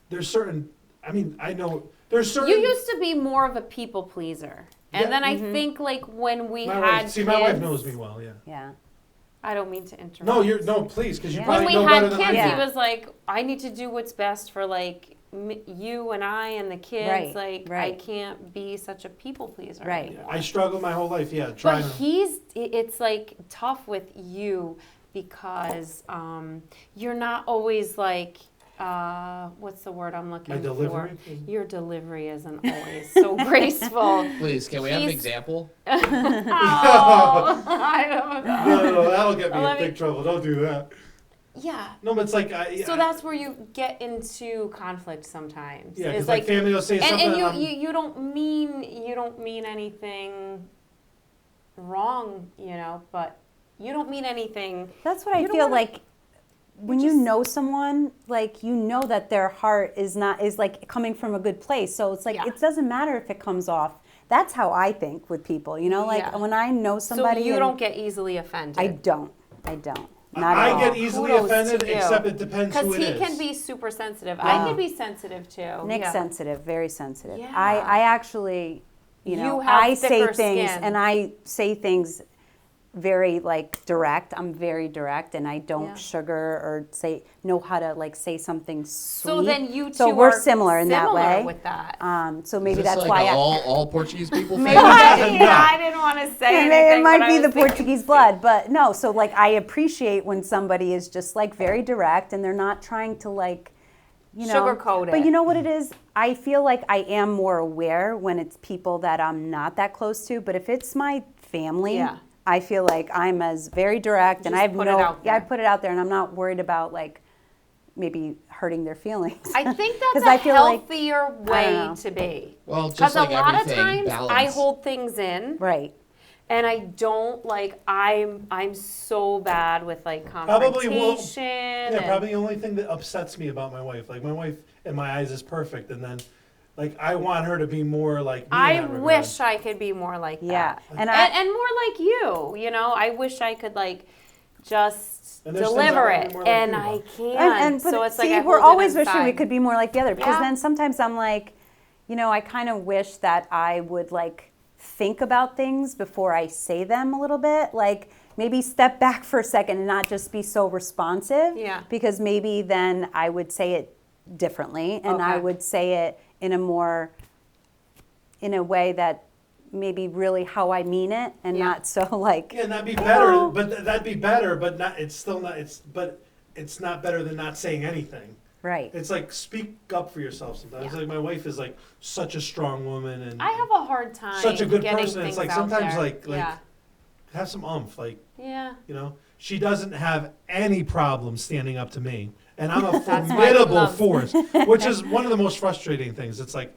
there's certain. I mean, I know there's certain. You used to be more of a people pleaser, and then I think like when we had kids. My wife knows me well. Yeah. Yeah. I don't mean to interrupt. No, please, because you probably know when better we than had I kids, do. he was like, I need to do what's best for like you and I and the kids. I can't be such a people pleaser anymore. I struggled my whole life. Yeah, but it's like tough with you because you're not always like. What's the word I'm looking my delivery? for? Your delivery isn't always so graceful. Please, can we have an example? Oh, I don't know. No, that'll get me in big trouble. Don't do that. Yeah. No, but it's like. So that's where you get into conflict sometimes. Yeah, because like family will say something. And you don't mean anything wrong, but you don't mean anything. That's what I feel like. When you know someone, like that their heart is like coming from a good place. So it's like it doesn't matter if it comes off. That's how I think with people. When I know somebody. So you don't get easily offended. I don't. Not I at all. get easily offended, except it depends who it is. Because he can be super sensitive. I can be sensitive too. Nick's sensitive, very sensitive. Yeah. I actually, have I say thicker things skin. and I say things very like direct. I'm very direct, and I don't sugar or know how to like say something sweet. So then you two so we're are similar in that way. with that. So maybe Is this that's like why all Portuguese people. Maybe I didn't want to say anything. it might be the Portuguese blood, but no. So like I appreciate when somebody is just like very direct and they're not trying to like. Sugarcoat it. But you know what it is? I feel like I am more aware when it's people that I'm not that close to. But if it's my family, I feel like I'm very direct, and I have I put it out there, and I'm not worried about like maybe hurting their feelings. I think that's a healthier way to be. Well, just like a lot of everything, times balance. I hold things in. Right. And I don't like. I'm so bad with like confrontation. Probably the only thing that upsets me about my wife, like my wife in my eyes is perfect, and then like I want her to be more like me. I wish I could be more like that. Yeah, and more like you. I wish I could like just deliver it, and I can't. But so it's see, like we're always wishing we could be more like the other, because then sometimes I'm like, I kind of wish that I would like think about things before I say them a little bit, like maybe step back for a second and not just be so responsive, because maybe then I would say it differently, and I would say it in a way that maybe really how I mean it, and not so like that'd be better, but that'd be better, but not, it's still not, but it's not better than not saying anything. Right. It's like speak up for yourself sometimes. Like my wife is like such a strong woman, and I have a hard time. Such a good getting person. It's things like out sometimes there. like have some oomph. Like yeah. She doesn't have any problem standing up to me, and I'm a formidable force, which is one of the most frustrating things. It's like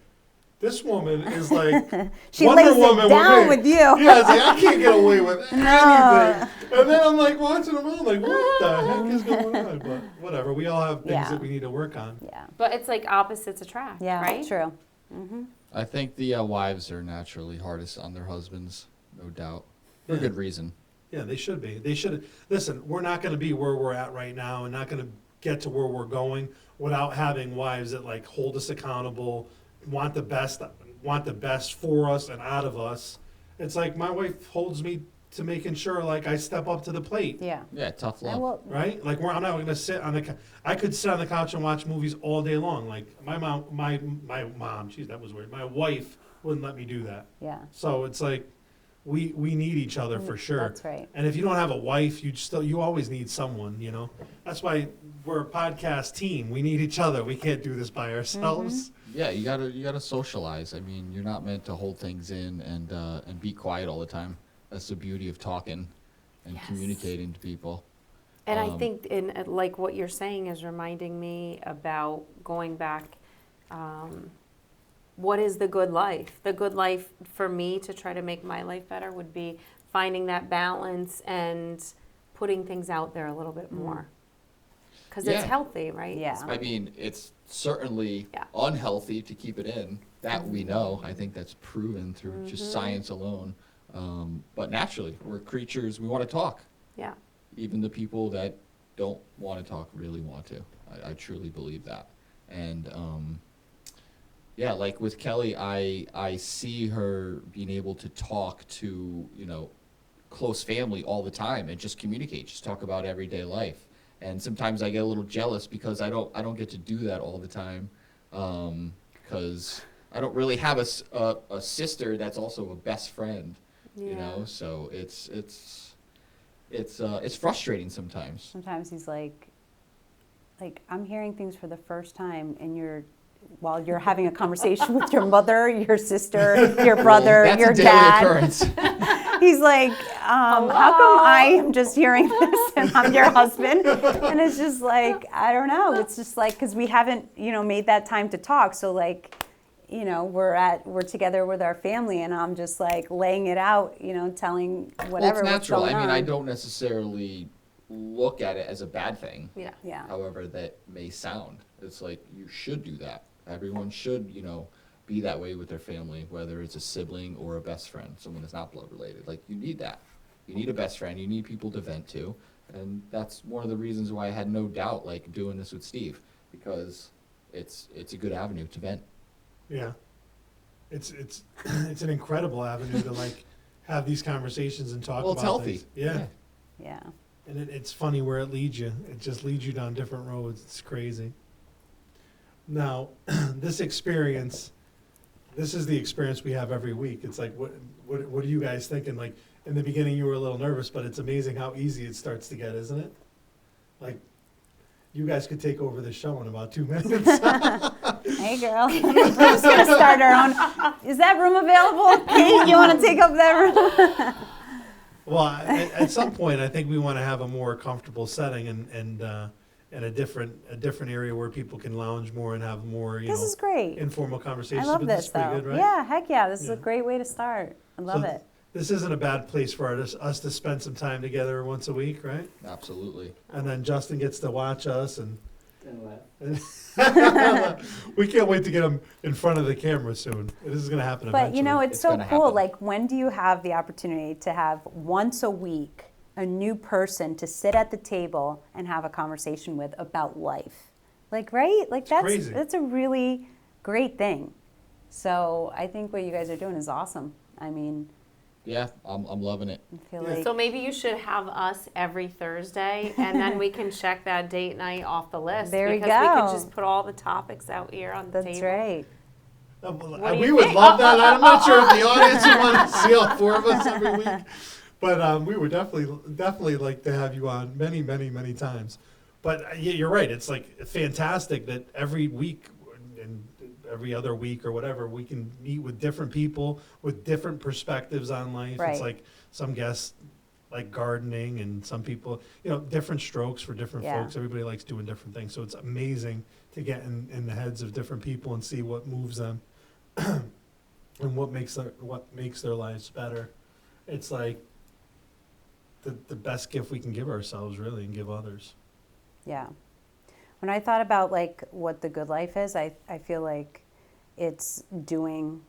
this woman is like she Wonder lays Woman it down with you. Yeah, it's like I can't get away with anything. And then I'm like watching them all, like what the heck is going on? But whatever, we all have things that we need to work on. Yeah. But it's like opposites attract. Yeah, right? True. Mm-hmm. I think the wives are naturally hardest on their husbands, no doubt, for good reason. Yeah, they should be. They should. Listen, we're not going to be where we're at right now, and not going to get to where we're going without having wives that like hold us accountable, want the best for us and out of us. It's like my wife holds me to making sure like I step up to the plate. Yeah. Yeah, tough love. Right? Like I'm not going to sit on the. I could sit on the couch and watch movies all day long. Like my mom. Geez, that was weird. My wife wouldn't let me do that. Yeah. So it's like. We need each other for sure. That's right. And if you don't have a wife, you always need someone, That's why we're a podcast team. We need each other. We can't do this by ourselves. Mm-hmm. Yeah, you gotta socialize. I mean, you're not meant to hold things in and be quiet all the time. That's the beauty of talking and communicating to people. And I think like what you're saying is reminding me about going back what is the good life? The good life for me to try to make my life better would be finding that balance and putting things out there a little bit more. Because it's healthy, right? Yeah. I mean, it's certainly unhealthy to keep it in. That we know. I think that's proven through just science alone. But naturally, we're creatures, we want to talk. Yeah. Even the people that don't want to talk really want to. I truly believe that. And like with Kelly, I see her being able to talk to, close family all the time and just communicate, just talk about everyday life. And sometimes I get a little jealous because I don't get to do that all the time, because I don't really have a sister that's also a best friend, So it's frustrating sometimes. Sometimes he's like I'm hearing things for the first time, and while you're having a conversation with your mother, your sister, your brother, that's your a daily dad. occurrence. He's like, how come I am just hearing this and I'm your husband? And it's just like, I don't know. It's just like, because we haven't, made that time to talk. So like, we're together with our family, and I'm just like laying it out, telling whatever. Well, it's natural. What's going on. I don't necessarily look at it as a bad thing. Yeah. However that may sound. It's like, you should do that. Everyone should, be that way with their family, whether it's a sibling or a best friend, someone that's not blood related. Like, you need that. You need a best friend. You need people to vent to. And that's one of the reasons why I had no doubt, like, doing this with Steve, because it's a good avenue to vent. Yeah. It's an incredible avenue to, like, have these conversations and talk about it's healthy. things. Yeah. Yeah. And it's funny where it leads you. It just leads you down different roads. It's crazy. Now, this is the experience we have every week. It's like, what are you guys thinking? Like, in the beginning you were a little nervous, but it's amazing how easy it starts to get, isn't it? Like, you guys could take over the show in about 2 minutes. Hey, girl. We're just going to start our own. Is that room available? Kate, you want to take up that room? Well, at some point, I think we want to have a more comfortable setting and a different area where people can lounge more and have more, This is great. informal conversations. I love But this, pretty though. good, right? Yeah, heck yeah. This is Yeah. a great way to start. I love it. This isn't a bad place for us to spend some time together once a week, right? Absolutely. And then Justin gets to watch us, and what? we can't wait to get him in front of the camera soon. This is going to happen But, eventually. it's It's so gonna cool. happen. Like, when do you have the opportunity to have once a week a new person to sit at the table and have a conversation with about life? Like, right? Like, crazy. that's a really great thing. So I think what you guys are doing is awesome. I mean, Yeah, I'm loving it. I feel Yeah. like So maybe you should have us every Thursday, and then we can check that date night off the list. There we because we go. could just put all the topics out here on the that's table. right. do We you would think? love that. I'm not sure if the audience would want to see all 4 of us every week. But we would definitely like to have you on many, many, many times. But you're right. It's like fantastic that every week and every other week or whatever, we can meet with different people with different perspectives on life. Right. It's like some guests like gardening, and some people, different strokes for different Yeah. folks. Everybody likes doing different things. So it's amazing to get in the heads of different people and see what moves them and what makes their lives better. It's like the best gift we can give ourselves, really, and give others. Yeah. When I thought about like what the good life is, I feel like it's doing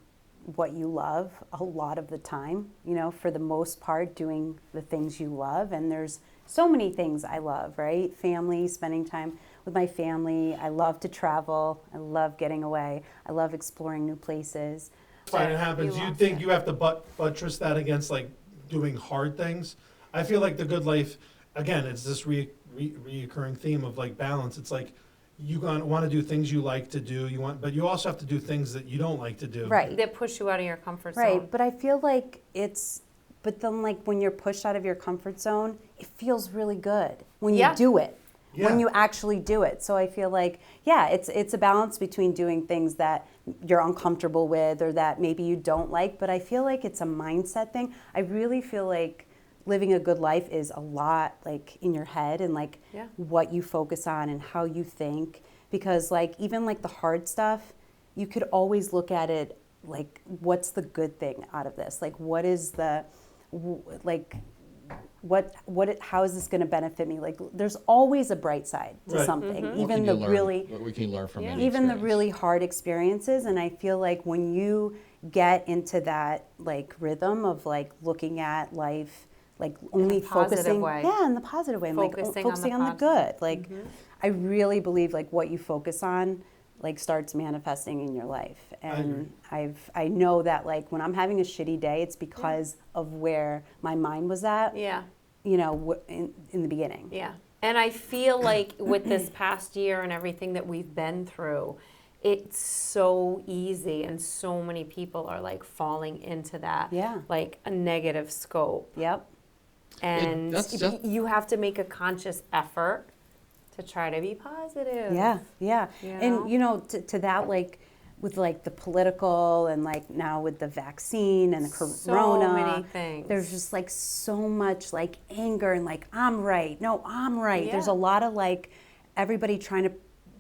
what you love a lot of the time, for the most part, doing the things you love. And there's so many things I love, right? Family, spending time with my family. I love to travel. I love getting away. I love exploring new places. Fine, it happens. You You lost think it. you have to buttress that against like doing hard things? I feel like the good life, again, it's this reoccurring theme of like balance. It's like you want to do things you like to do, but you also have to do things that you don't like to do. Right. That push you out of your comfort zone. Right, but I feel like but then like when you're pushed out of your comfort zone, it feels really good when you Yeah. do it, Yeah. when you actually do it. So I feel like, it's a balance between doing things that you're uncomfortable with or that maybe you don't like, but I feel like it's a mindset thing. I really feel like living a good life is a lot like in your head and like Yeah. what you focus on and how you think, because like even like the hard stuff, you could always look at it like, what's the good thing out of this? Like, what is the, like, how is this going to benefit me? Like, there's always a bright side to something, even the what we can learn from any even the experience. really hard experiences. And I feel like when you get into that like rhythm of like looking at life, like only focusing, in the positive way, focusing on the good. Like, I really believe like what you focus on like starts manifesting in your life. And I know that like when I'm having a shitty day, it's because of where my mind was at. Yeah. You know, in the beginning. Yeah. And I feel like with this past year and everything that we've been through, it's so easy, and so many people are like falling into that, like a negative scope. Yep. And you have to make a conscious effort to try to be positive. Yeah, yeah. You know? And you know, to that, like with like the political and like now with the vaccine and the corona, so many things. There's just like so much like anger and like I'm right. No, I'm right. Yeah. There's a lot of like everybody trying to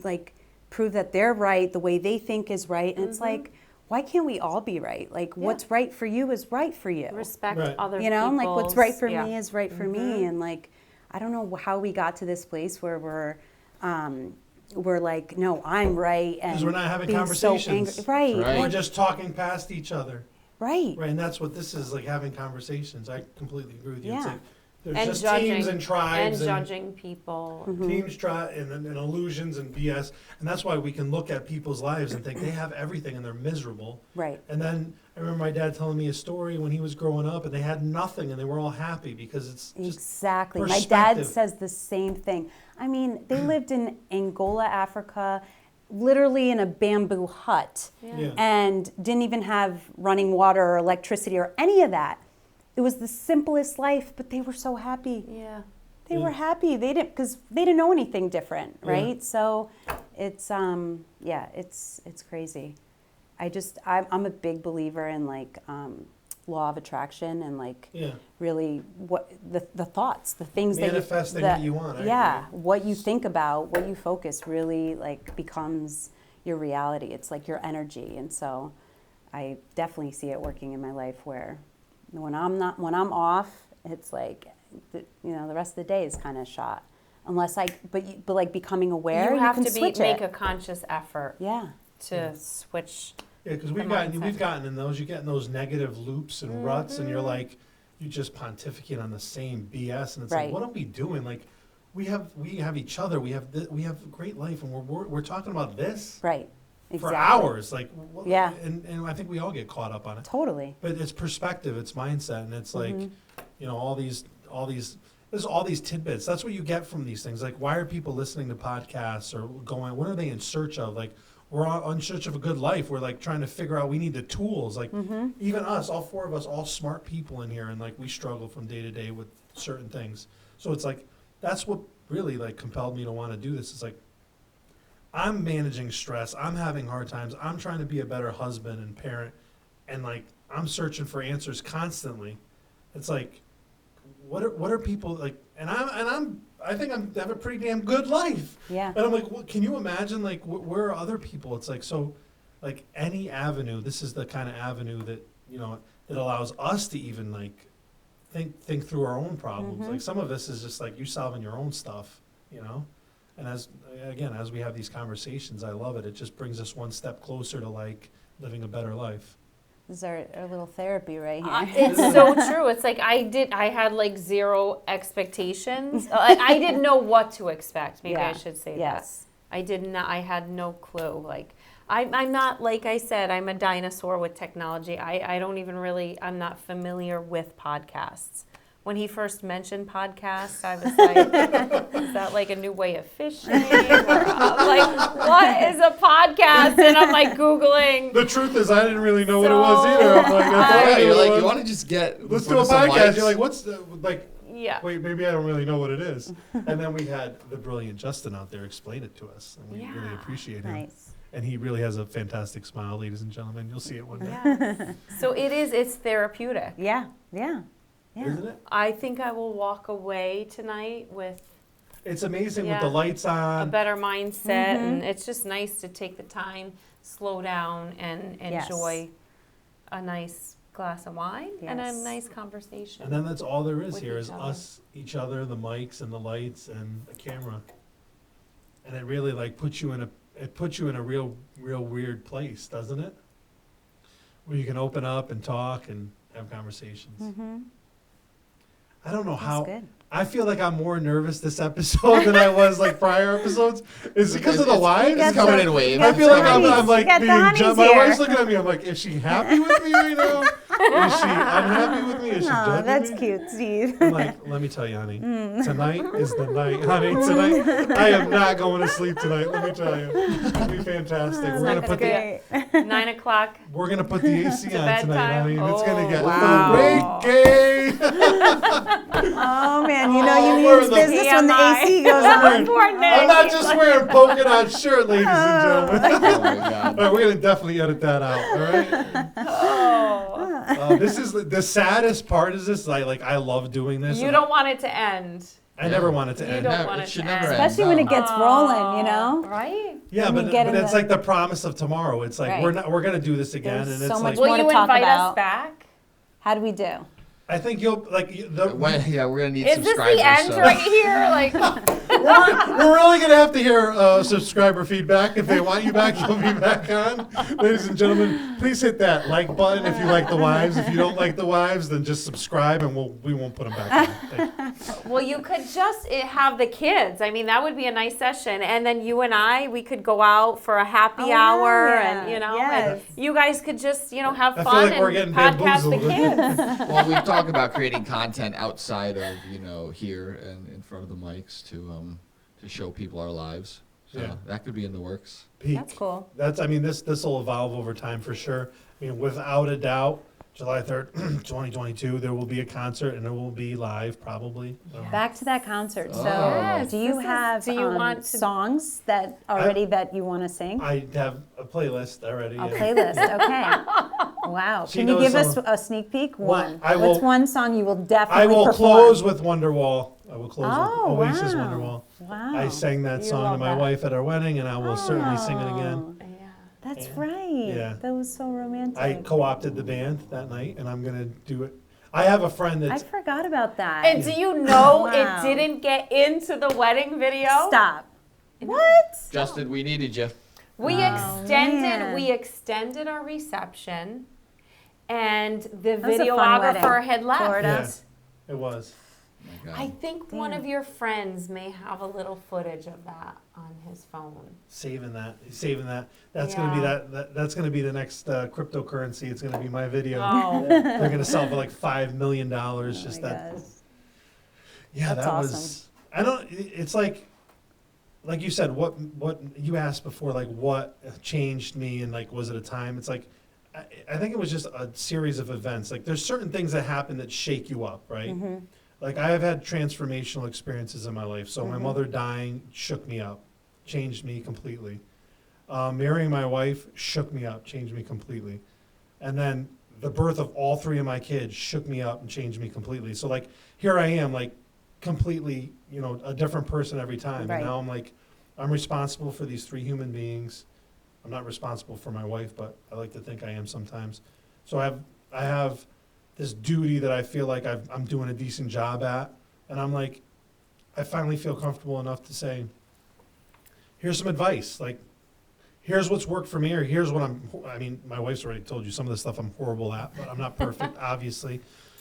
like prove that they're right, the way they think is right. And it's like, why can't we all be right? Like what's right for you is right for you. Respect other people. You know, and like what's right for me is right for me. And like, I don't know how we got to this place where we're like, no, I'm right. And because we're not having being conversations. So angry. Right. We're just talking past each other. Right. Right, and that's what this is, like having conversations. I completely agree with you. Yeah. It's like there's And just judging, teams and tribes and judging people. teams and illusions and BS, and that's why we can look at people's lives and think they have everything and they're miserable. Right. And then I remember my dad telling me a story when he was growing up, and they had nothing and they were all happy because it's just exactly. My perspective. dad says the same thing. I mean, they lived in Angola, Africa, literally in a bamboo hut, and didn't even have running water or electricity or any of that. It was the simplest life, but they were so happy. Yeah. They were happy. They didn't, because they didn't know anything different, right? So it's it's crazy. I'm a big believer in like law of attraction and like really what the thoughts, the things manifesting what you want. What you think about, what you focus really like becomes your reality. It's like your energy. And so I definitely see it working in my life where when I'm off, it's like, the rest of the day is kind of shot. Unless but like becoming aware, you have can to make a conscious effort. To switch. Yeah, because we've gotten in those. You get in those negative loops and ruts, and you're like, you just pontificate on the same BS, and it's like, what are we doing? Like, we have each other. We have a great life, and we're talking about this. Right. Exactly. For hours, like and I think we all get caught up on it. Totally. But it's perspective, it's mindset, and it's like, all these there's all these tidbits. That's what you get from these things. Like, why are people listening to podcasts or going? What are they in search of? Like, we're in search of a good life. We're like trying to figure out. We need the tools. Like, even us, all four of us, all smart people in here, and like we struggle from day to day with certain things. So it's like that's what really like compelled me to want to do this. It's like, I'm managing stress. I'm having hard times. I'm trying to be a better husband and parent. And like, I'm searching for answers constantly. It's like, what are people like, I think I have a pretty damn good life. Yeah. And I'm like, can you imagine like, where are other people? It's like, so like any avenue, this is the kind of avenue that, that allows us to even like think through our own problems. Like some of this is just like you solving your own stuff, And as we have these conversations, I love it. It just brings us one step closer to like living a better life. This is our little therapy right here. It's so true. It's like I had like zero expectations. I didn't know what to expect. Maybe I should say that. I had no clue. Like I'm not, like I said, I'm a dinosaur with technology. I'm not familiar with podcasts. When he first mentioned podcasts, I was like, is that like a new way of fishing? Or, I'm like, what is a podcast? And I'm like Googling. The truth is, I didn't really know what it was either. I'm like, you're like, you want to just let's do a podcast. You're like, what's the, like, yeah. Wait, maybe I don't really know what it is. And then we had the brilliant Justin out there explain it to us. And we really appreciate him. Nice. And he really has a fantastic smile, ladies and gentlemen. You'll see it one day. Yeah. So it's therapeutic. Yeah. Isn't it? I think I will walk away tonight with It's amazing with the lights on. A better mindset, and it's just nice to take the time, slow down, and enjoy a nice glass of wine and a nice conversation. And then that's all there is here each is other. us, each other, the mics and the lights and the camera. And it really like puts you in a real weird place, doesn't it? Where you can open up and talk and have conversations. I don't know how. Good. I feel like I'm more nervous this episode than I was like prior episodes. Is it because of the wives? It's coming in waves. I feel like I'm like being judged. My wife's looking at me. I'm like, is she happy with me right now? Is she unhappy with me? Is she judging that's me? cute, Steve. I'm like, let me tell you, honey. Tonight is the night, honey. Tonight, I am not going to sleep tonight. Let me tell you, it'll be fantastic. We're gonna put the 9 o'clock. We're gonna put the AC on tonight, honey, and it's gonna get Wow. gay. Oh man, you know you we're mean the business when the TMI. AC goes on. Poor Nick. I'm not just wearing polka dot shirt, ladies and gentlemen. Oh my God. All right, we're gonna definitely edit that out. All right. Oh. This is the saddest part. Is this like I love doing this. You don't want it to end. I never want it to You end. don't want it should to never end. end. Especially when it No. gets rolling, you know. Right? Yeah, when you but get in it's the- like the promise of tomorrow. It's like Right. we're gonna do this again, There's and it's so like much Will more to you talk invite about. us back? How do we do? I think you'll like Yeah, we're gonna need Is this subscribers. the end so. right here? Like, we're really gonna have to hear subscriber feedback. If they want you back, you'll be back on. Ladies and gentlemen, please hit that like button if you like the wives. If you don't like the wives, then just subscribe, and we won't put them back on. Thank you. well, you could just have the kids. I mean, that would be a nice session, and then you and we could go out for a happy hour, yeah. and Yes. and you guys could just have I feel fun like we're and getting podcast the bamboozled. kids. Well, we talk about creating content outside of here and in front of the mics to show people our lives. So Yeah. that could be in the works. Peak. That's cool. This will evolve over time for sure. I mean, without a doubt, July 3rd, 2022, there will be a concert and it will be live probably. Back to that concert. So, Yes, do you have do you want to- songs that that you want to sing? I have a playlist already. A and- playlist. Okay. Wow. She Can you knows give us some- a sneak peek? Well, One. I What's will- one song you will definitely I will perform? close with Wonderwall. I will close Oh, with Oasis wow. Wonderwall. Wow. I sang that You song love to my that. wife at our wedding, and I will certainly sing it again. Oh, that's Yeah. right. Yeah. That was so romantic. I co-opted the band that night, and I'm gonna do it. I have a friend I that's forgot about that. And do you know Wow. it didn't get into the wedding video? Stop. What? Justin, we needed you. We man. extended our reception, and the was a fun videographer wedding. had left. Florida. it was. Oh my God. I think one of your friends may have a little footage of that on his phone. Saving that. That's gonna be Yeah. that's gonna be the next cryptocurrency. It's gonna be my video. Oh. They're gonna sell for like $5 million. Oh Just my that. gosh. Yeah, That's that awesome. was. I don't. It's like you said. What you asked before? Like what changed me, and like was it a time? It's like I think it was just a series of events. Like there's certain things that happen that shake you up, right? Mm-hmm. Like I have had transformational experiences in my life. So my mother dying shook me up, changed me completely. Marrying my wife shook me up, changed me completely. And then the birth of all three of my kids shook me up and changed me completely. So like here I am, like completely, a different person every time. Right. And now I'm responsible for these three human beings. I'm not responsible for my wife, but I like to think I am sometimes. So I have this duty that I feel like I'm doing a decent job at. And I'm like, I finally feel comfortable enough to say, here's some advice. Like, here's what's worked for me, or here's what my wife's already told you some of the stuff I'm horrible at, but I'm not perfect, obviously.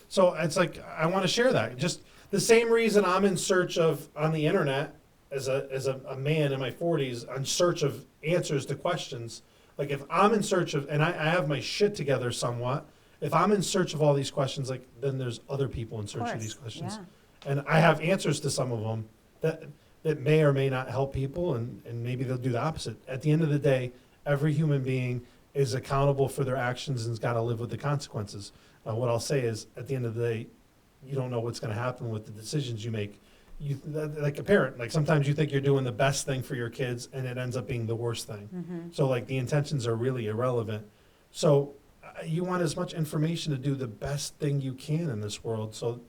So it's like, I want to share that. Just the same reason I'm in search of, on the internet, as a man in my 40s, in search of answers to questions. Like if I'm in search of, and I have my shit together somewhat, if I'm in search of all these questions, like then there's other people in search of these questions. Yeah. And I have answers to some of them that may or may not help people, and maybe they'll do the opposite. At the end of the day, every human being is accountable for their actions and has got to live with the consequences. What I'll say is, at the end of the day, you don't know what's going to happen with the decisions you make. Like a parent, like sometimes you think you're doing the best thing for your kids, and it ends up being the worst thing. Mm-hmm. So like the intentions are really irrelevant. So you want as much information to do the best thing you can in this world. So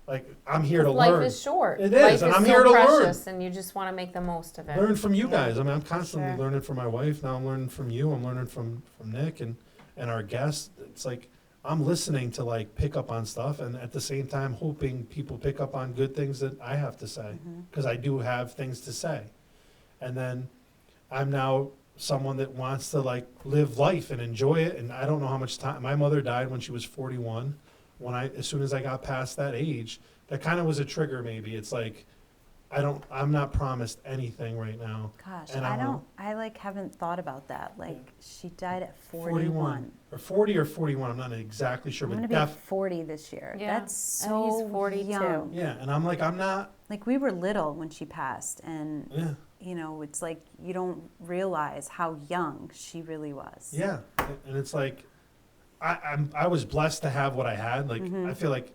like I'm here to learn. Life is short. It is, and Life I'm is here to learn. precious, and you just want to make the most of it. Learn from you guys. I mean, I'm constantly Sure. learning from my wife. Now I'm learning from you. I'm learning from Nick and our guests. It's like I'm listening to like pick up on stuff, and at the same time hoping people pick up on good things that I have to say, because I do have things to say. And then I'm now someone that wants to like live life and enjoy it. And I don't know how much time. My mother died when she was 41. As soon as I got past that age, that kind of was a trigger. Maybe it's like, I'm not promised anything right now. Gosh, and I like haven't thought about that. Like she died at 41. Or 40 or 41. I'm not exactly sure. I'm But gonna be 40 this year. Yeah. That's so he's 42. young. yeah, and I'm like, I'm not. Like we were little when she passed, and Yeah. you know, it's like you don't realize how young she really was. Yeah, and it's like, I was blessed to have what I had. Like I feel like,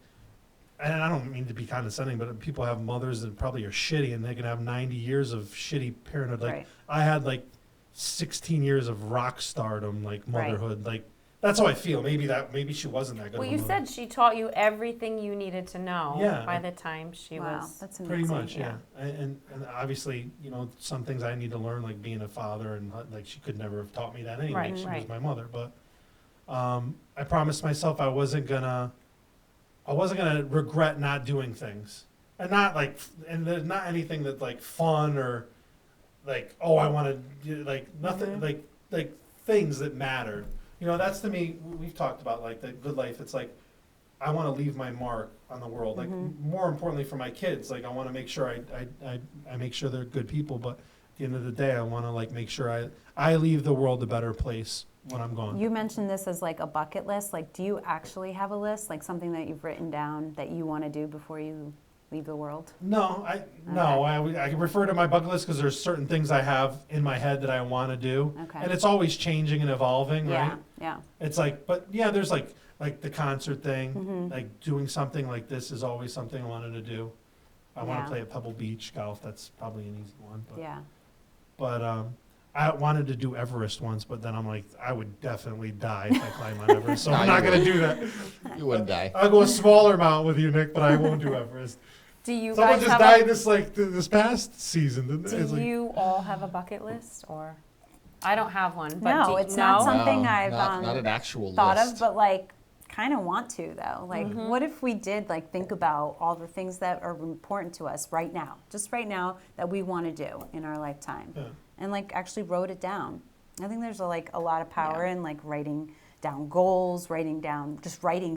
and I don't mean to be condescending, but people have mothers that probably are shitty, and they can have 90 years of shitty parenthood. Like Right. I had like 16 years of rock stardom, like Right. motherhood. Like that's how I feel. Maybe she wasn't that good. Well, of a you mother. said she taught you everything you needed to know Yeah. by the time she Wow, was. that's amazing. Pretty much, yeah. And obviously, you know, some things I need to learn, like being a father, and like she could never have taught me that anyway. Right, She right. was my mother, but I promised myself I wasn't gonna regret not doing things, and not like, and there's not anything that's like fun or like, oh, I want to do like nothing, like things that mattered. You know, that's to me. We've talked about like the good life. It's like I want to leave my mark on the world. Like more importantly for my kids, like I want to make sure I make sure they're good people. But at the end of the day, I want to like make sure I leave the world a better place when I'm gone. You mentioned this as like a bucket list. Like, do you actually have a list, like something that you've written down that you want to do before you leave the world? No, I refer to my bucket list because there's certain things I have in my head that I want to do, Okay. and it's always changing and evolving, Yeah, right? yeah. It's like, but yeah, there's like the concert thing, like doing something like this is always something I wanted to do. I want Yeah. to play at Pebble Beach golf. That's probably an easy one. But, Yeah. But I wanted to do Everest once, but then I'm like, I would definitely die if I climb on Everest, so No, I'm you not going to wouldn't. do that. You wouldn't die. I'll go a smaller mountain with you, Nick, but I won't do Everest. Do you Someone guys just have died this past season, didn't they? Do It's like- you all have a bucket list, or I don't have one? But No, do, it's not something I've not an actual thought list. of, but like kind of want to though. Like, what if we did like think about all the things that are important to us right now, just right now, that we want to do in our lifetime, Yeah. and like actually wrote it down. I think there's a lot of power in like writing down goals, writing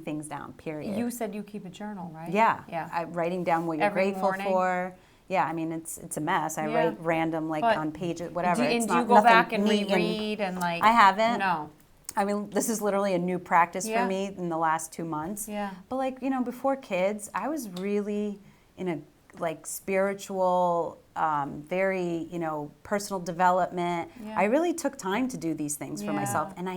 things down. Period. You said you keep a journal, right? Yeah. Yeah. Writing down what you're Every grateful morning? for. Yeah, I mean it's a mess. I Yeah. write random like But on pages, whatever. It's Do you not go nothing back and neat reread and like? I haven't. No. I mean, this is literally a new practice Yeah. for me in the last 2 months. Yeah. But like, you know, before kids, I was really in a like spiritual, very, you know, personal development. Yeah. I really took time to do these things for Yeah. myself. And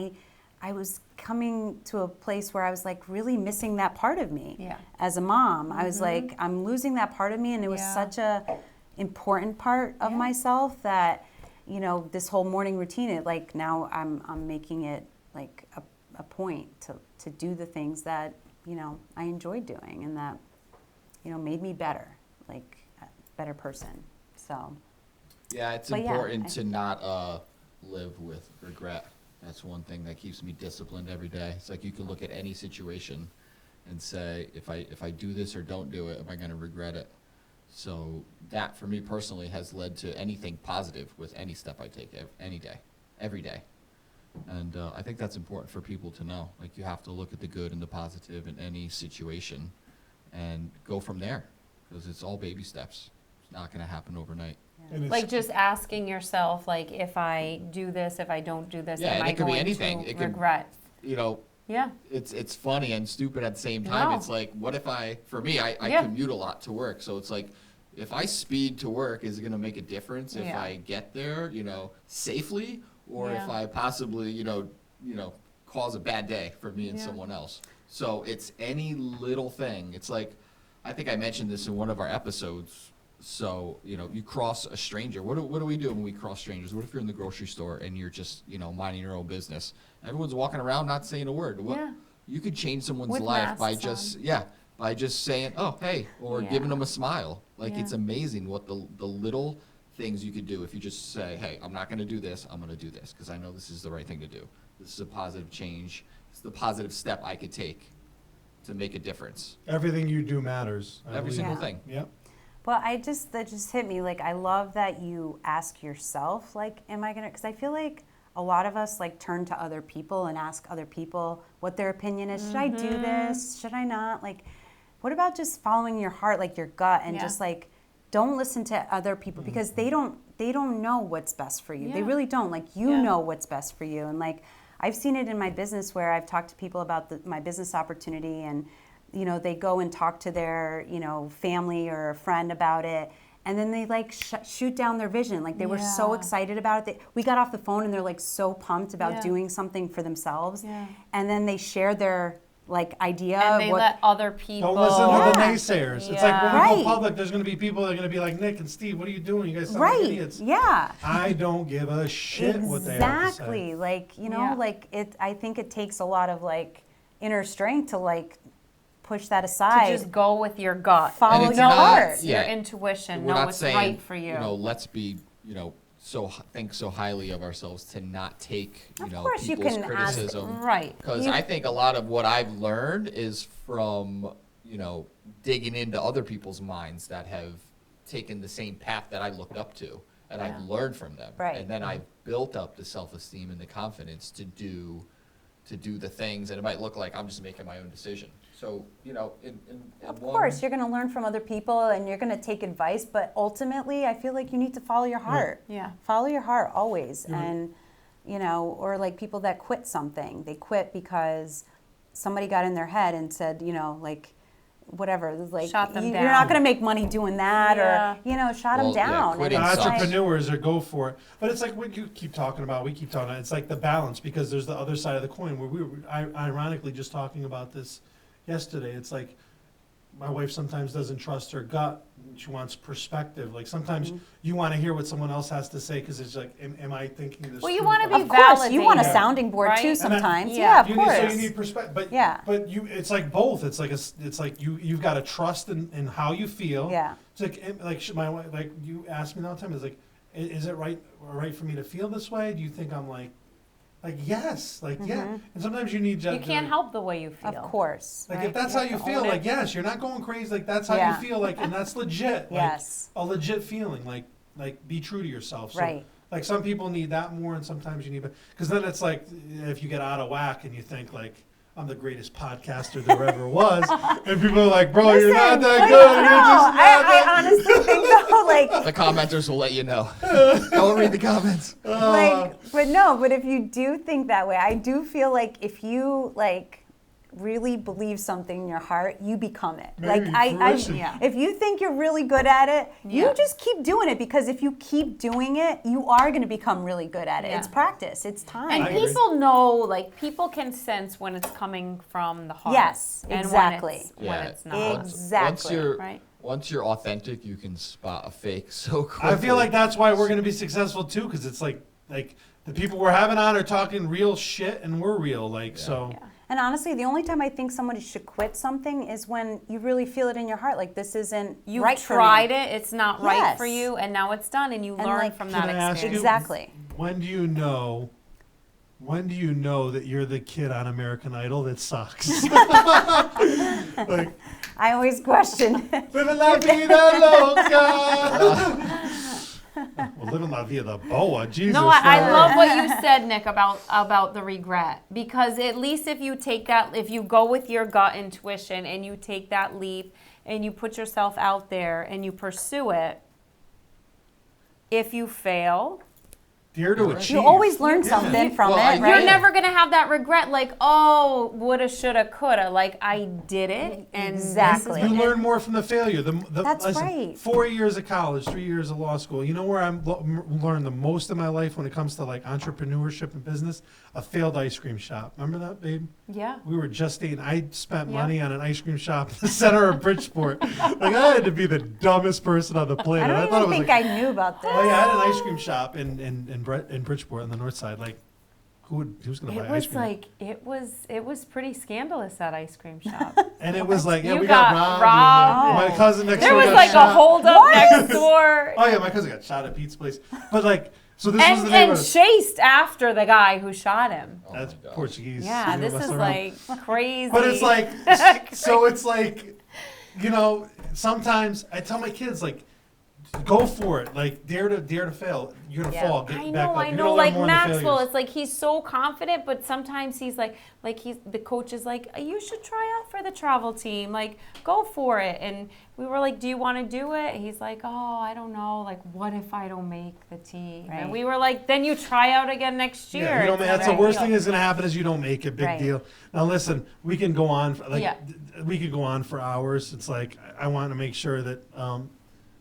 I was coming to a place where I was like really missing that part of me. Yeah. As a mom, I was like, I'm losing that part of me. And it was Yeah. such a important part of Yeah. myself that, you know, this whole morning routine, it like now I'm making it like a point to do the things that, you know, I enjoyed doing and that, you know, made me better, like a better person. So, Yeah, it's But yeah, important to not live with regret. That's one thing that keeps me disciplined every day. It's like you can look at any situation and say, if I do this or don't do it, am I going to regret it? So that, for me personally, has led to anything positive with any step I take any day, every day. And I think that's important for people to know. Like, you have to look at the good and the positive in any situation and go from there, because it's all baby steps. It's not going to happen overnight. and it's- Like just asking yourself, like, if I do this, if I don't do this, Yeah, am and I it could be going anything. to It could- regret? You know, Yeah. it's funny and stupid at the same time. No. It's like, what if for me, I Yeah. commute a lot to work. So it's like, if I speed to work, is it going to make a difference if Yeah. I get there, safely, or if Yeah. I possibly, cause a bad day for me and Yeah. someone else? So it's any little thing. It's like, I think I mentioned this in one of our episodes. So, you cross a stranger. What do we do when we cross strangers? What if you're in the grocery store and you're just, minding your own business? Everyone's walking around not saying a word. Yeah. You could change someone's With life by masks just, on. by just saying, oh, hey, or Yeah. giving them a smile. Like, Yeah. it's amazing what the little things you could do if you just say, hey, I'm not going to do this, I'm going to do this, because I know this is the right thing to do. This is a positive change. It's the positive step I could take to make a difference. Everything you do matters. I Every believe. single Yeah. thing. Yep. Well, that just hit me. Like, I love that you ask yourself, like, am I gonna, because I feel like a lot of us like turn to other people and ask other people what their opinion is. Should I do this? Should I not? Like, what about just following your heart, like your gut, and Yeah. just like, don't listen to other people because they don't know what's best for you. They Yeah. really don't. Like, you Yeah. know what's best for you. And like, I've seen it in my business where I've talked to people about my business opportunity, and you know, they go and talk to their, you know, family or a friend about it, and then they like shoot down their vision. Like, they were so Yeah. excited about it. We got off the phone and they're like so pumped about Yeah. doing something for themselves. Yeah. And then they share their like idea And of they what let other people. Don't listen to Yeah. the naysayers. It's like when we Right. go public, there's going to be people that are going to be like, Nick and Steve, what are you doing? You guys sound right. like idiots. Yeah. I don't give a shit what they have to say. Exactly. Like, you know, Yeah. like I think it takes a lot of like inner strength to like push that To aside. just go with your gut. Follow And it's your not- heart. Your Yeah. intuition. We're Know not what's saying, right for you. let's be, think so highly of ourselves to not take, Of course you people's can ask- criticism. Right. Because You- I think a lot of what I've learned is from, digging into other people's minds that have taken the same path that I looked up to, and I've learned from them. Right. And then I've built up the self-esteem and the confidence to do the things, and it might look like I'm just making my own decision. So, Of course, you're going to learn from other people and you're going to take advice, but ultimately, I feel like you need to follow your heart. Yeah. Follow your heart always. And, or like people that quit something, they quit because somebody got in their head and said, like, whatever, like, Shot them you're down. not going to make money doing that, Yeah. or, shot Well, them yeah, down. quitting And it's like- Entrepreneurs are go for it. But it's like what you keep talking about, we keep talking about, it's like the balance, because there's the other side of the coin where we were ironically just talking about this yesterday. It's like my wife sometimes doesn't trust her gut. She wants perspective. Like sometimes you want to hear what someone else has to say because it's like, am I thinking this? Well, you through? wanna Like, be Of course, you want a validated, sounding board right? too And sometimes. yeah. Yeah, of you course. Need, so you need perspective, but Yeah. but it's like both. It's like you've got to trust in how you feel. Yeah. It's like should my wife, like you ask me all the time. It's like, is it right for me to feel this way? Do you think I'm like yes, yeah. And sometimes you need. You can't help the way you feel. Of course. Like right? if that's how you have to feel, own it. like yes, you're not going crazy. Like that's how Yeah. you feel, like, and that's legit. Yes. Like, a legit feeling. Like be true to yourself. So, Right. Like some people need that more, and sometimes you need, because then it's like if you get out of whack and you think like I'm the greatest podcaster there ever was, and people are like, bro, you're not that Listen, good. no, You're just not I honestly think though, like, The commenters will let you know. Don't read the comments. but if you do think that way, I do feel like if you like really believe something in your heart, you become it. Maybe, fruition. If you think you're really good at it, you Yeah. just keep doing it, because if you keep doing it, you are going to become really good at it. Yeah. It's practice. It's time. And I agree. people know, like, people can sense when it's coming from the heart. Yes, and exactly. when it's not. Exactly. Right. Once you're authentic, you can spot a fake so quickly. I feel like that's why we're going to be successful too, because it's like the people we're having on are talking real shit, and we're real. So. Yeah. And honestly, the only time I think somebody should quit something is when you really feel it in your heart, like this isn't You've right for me. tried it, it's not right for Yes. you, and now it's done, and you And, learn like, from Can that I ask you- experience. Exactly. When do you know? When do you know that you're the kid on American Idol that sucks? Like, I always question. living la vida loca. Well, living la vida boa, Jesus. No, I love what you said, Nick, about the regret, because at least if you go with your gut intuition and you take that leap and you put yourself out there and you pursue it, if you fail, Dare to achieve. You always learn something from Well, it, I- right? you're never gonna have that regret, like, oh, woulda, shoulda, coulda. Like, I did it, and Exactly. You learn more from the failure. That's right. 4 years of college, 3 years of law school. You know where I'm learned the most in my life when it comes to like entrepreneurship and business? A failed ice cream shop. Remember that, babe? yeah. We were just dating. I spent Yeah. money on an ice cream shop in the center of Bridgeport. Like I had to be the dumbest person on the planet. I don't thought even it was think I knew about this. Oh yeah, I had an ice cream shop in Bridgeport on the north side. Like, who's going to buy It ice was cream? like it was pretty scandalous, that ice cream shop. And it was like, yeah, You we got got robbed. robbed. My cousin next There door was got like shot. a hold up next door. Oh yeah, my cousin got shot at Pete's place. But like, so this was the And neighborhood. chased after the guy who shot him. Oh That's my gosh. Portuguese. Yeah, You this mess is around. like crazy. But it's like, so it's like, you know, sometimes I tell my kids like, go for it. Like dare to fail. You're gonna fall. Get I back know, up. I You're know. gonna learn Like more in the Maxwell, failures. it's like he's so confident, but sometimes he's like the coach is like, you should try out for the travel team. Like, go for it. And we were like, do you want to do it? He's like, oh, I don't know. Like, what if I don't make the team? Right. And we were like, then you try out again next year. Yeah, you don't It's make, not that's the a worst deal. thing that's gonna happen is you don't make it. Big Right. deal. Now listen, we can go on like Yeah. we could go on for hours. It's like I want to make sure that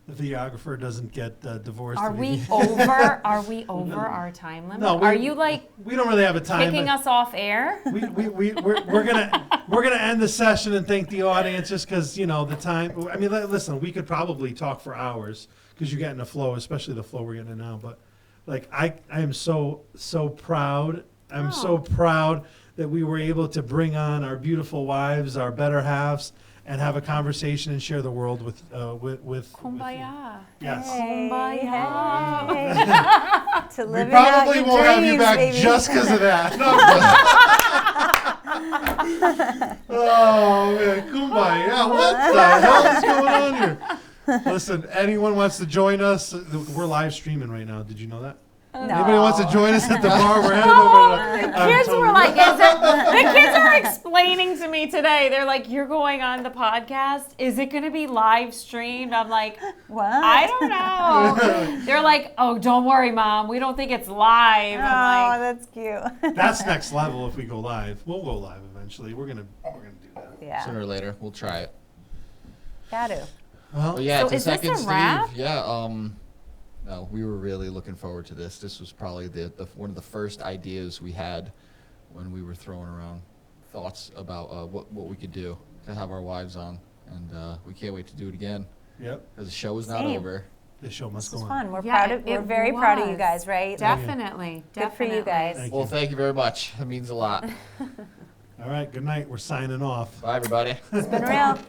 the videographer doesn't get divorced. Are to we me. over? Are we over our time limit? No, Are you like we don't really have a time. kicking but us off air? we're gonna end the session and thank the audience just because you know the time. I mean, listen, we could probably talk for hours because you're getting the flow, especially the flow we're getting in now. But like I am so proud. I'm so proud that we were able to bring on our beautiful wives, our better halves, and have a conversation and share the world with Kumbaya. Yes. Kumbaya. To We living out probably your won't have you dreams, back baby. just because of that. Oh man, kumbaya! What the hell is going on here? Listen, anyone wants to join us? We're live streaming right now. Did you know that? Anybody wants to join us at the bar? We're headed over to. The kids were like, the kids are explaining to me today. They're like, you're going on the podcast. Is it going to be live streamed? I'm like, What? I don't know. They're like, oh, don't worry, Mom. We don't think it's live. Oh, I'm like, that's cute. That's next level. If we go live, we'll go live eventually. We're gonna do that. Yeah. Sooner or later, we'll try it. Got to. Well, But yeah, So to is this second a Steve. wrap? Yeah. No, we were really looking forward to this. This was probably the one of the first ideas we had when we were throwing around thoughts about what we could do to have our wives on, and we can't wait to do it again yep. because the show is not Same. over. This show must This go was on. fun. We're Yeah, proud of. it We're very proud of you was. guys, right? definitely. Good for you guys. Thank Well, you. thank you very much. That means a lot. All right. Good night. We're signing off. Bye, everybody. It's been real.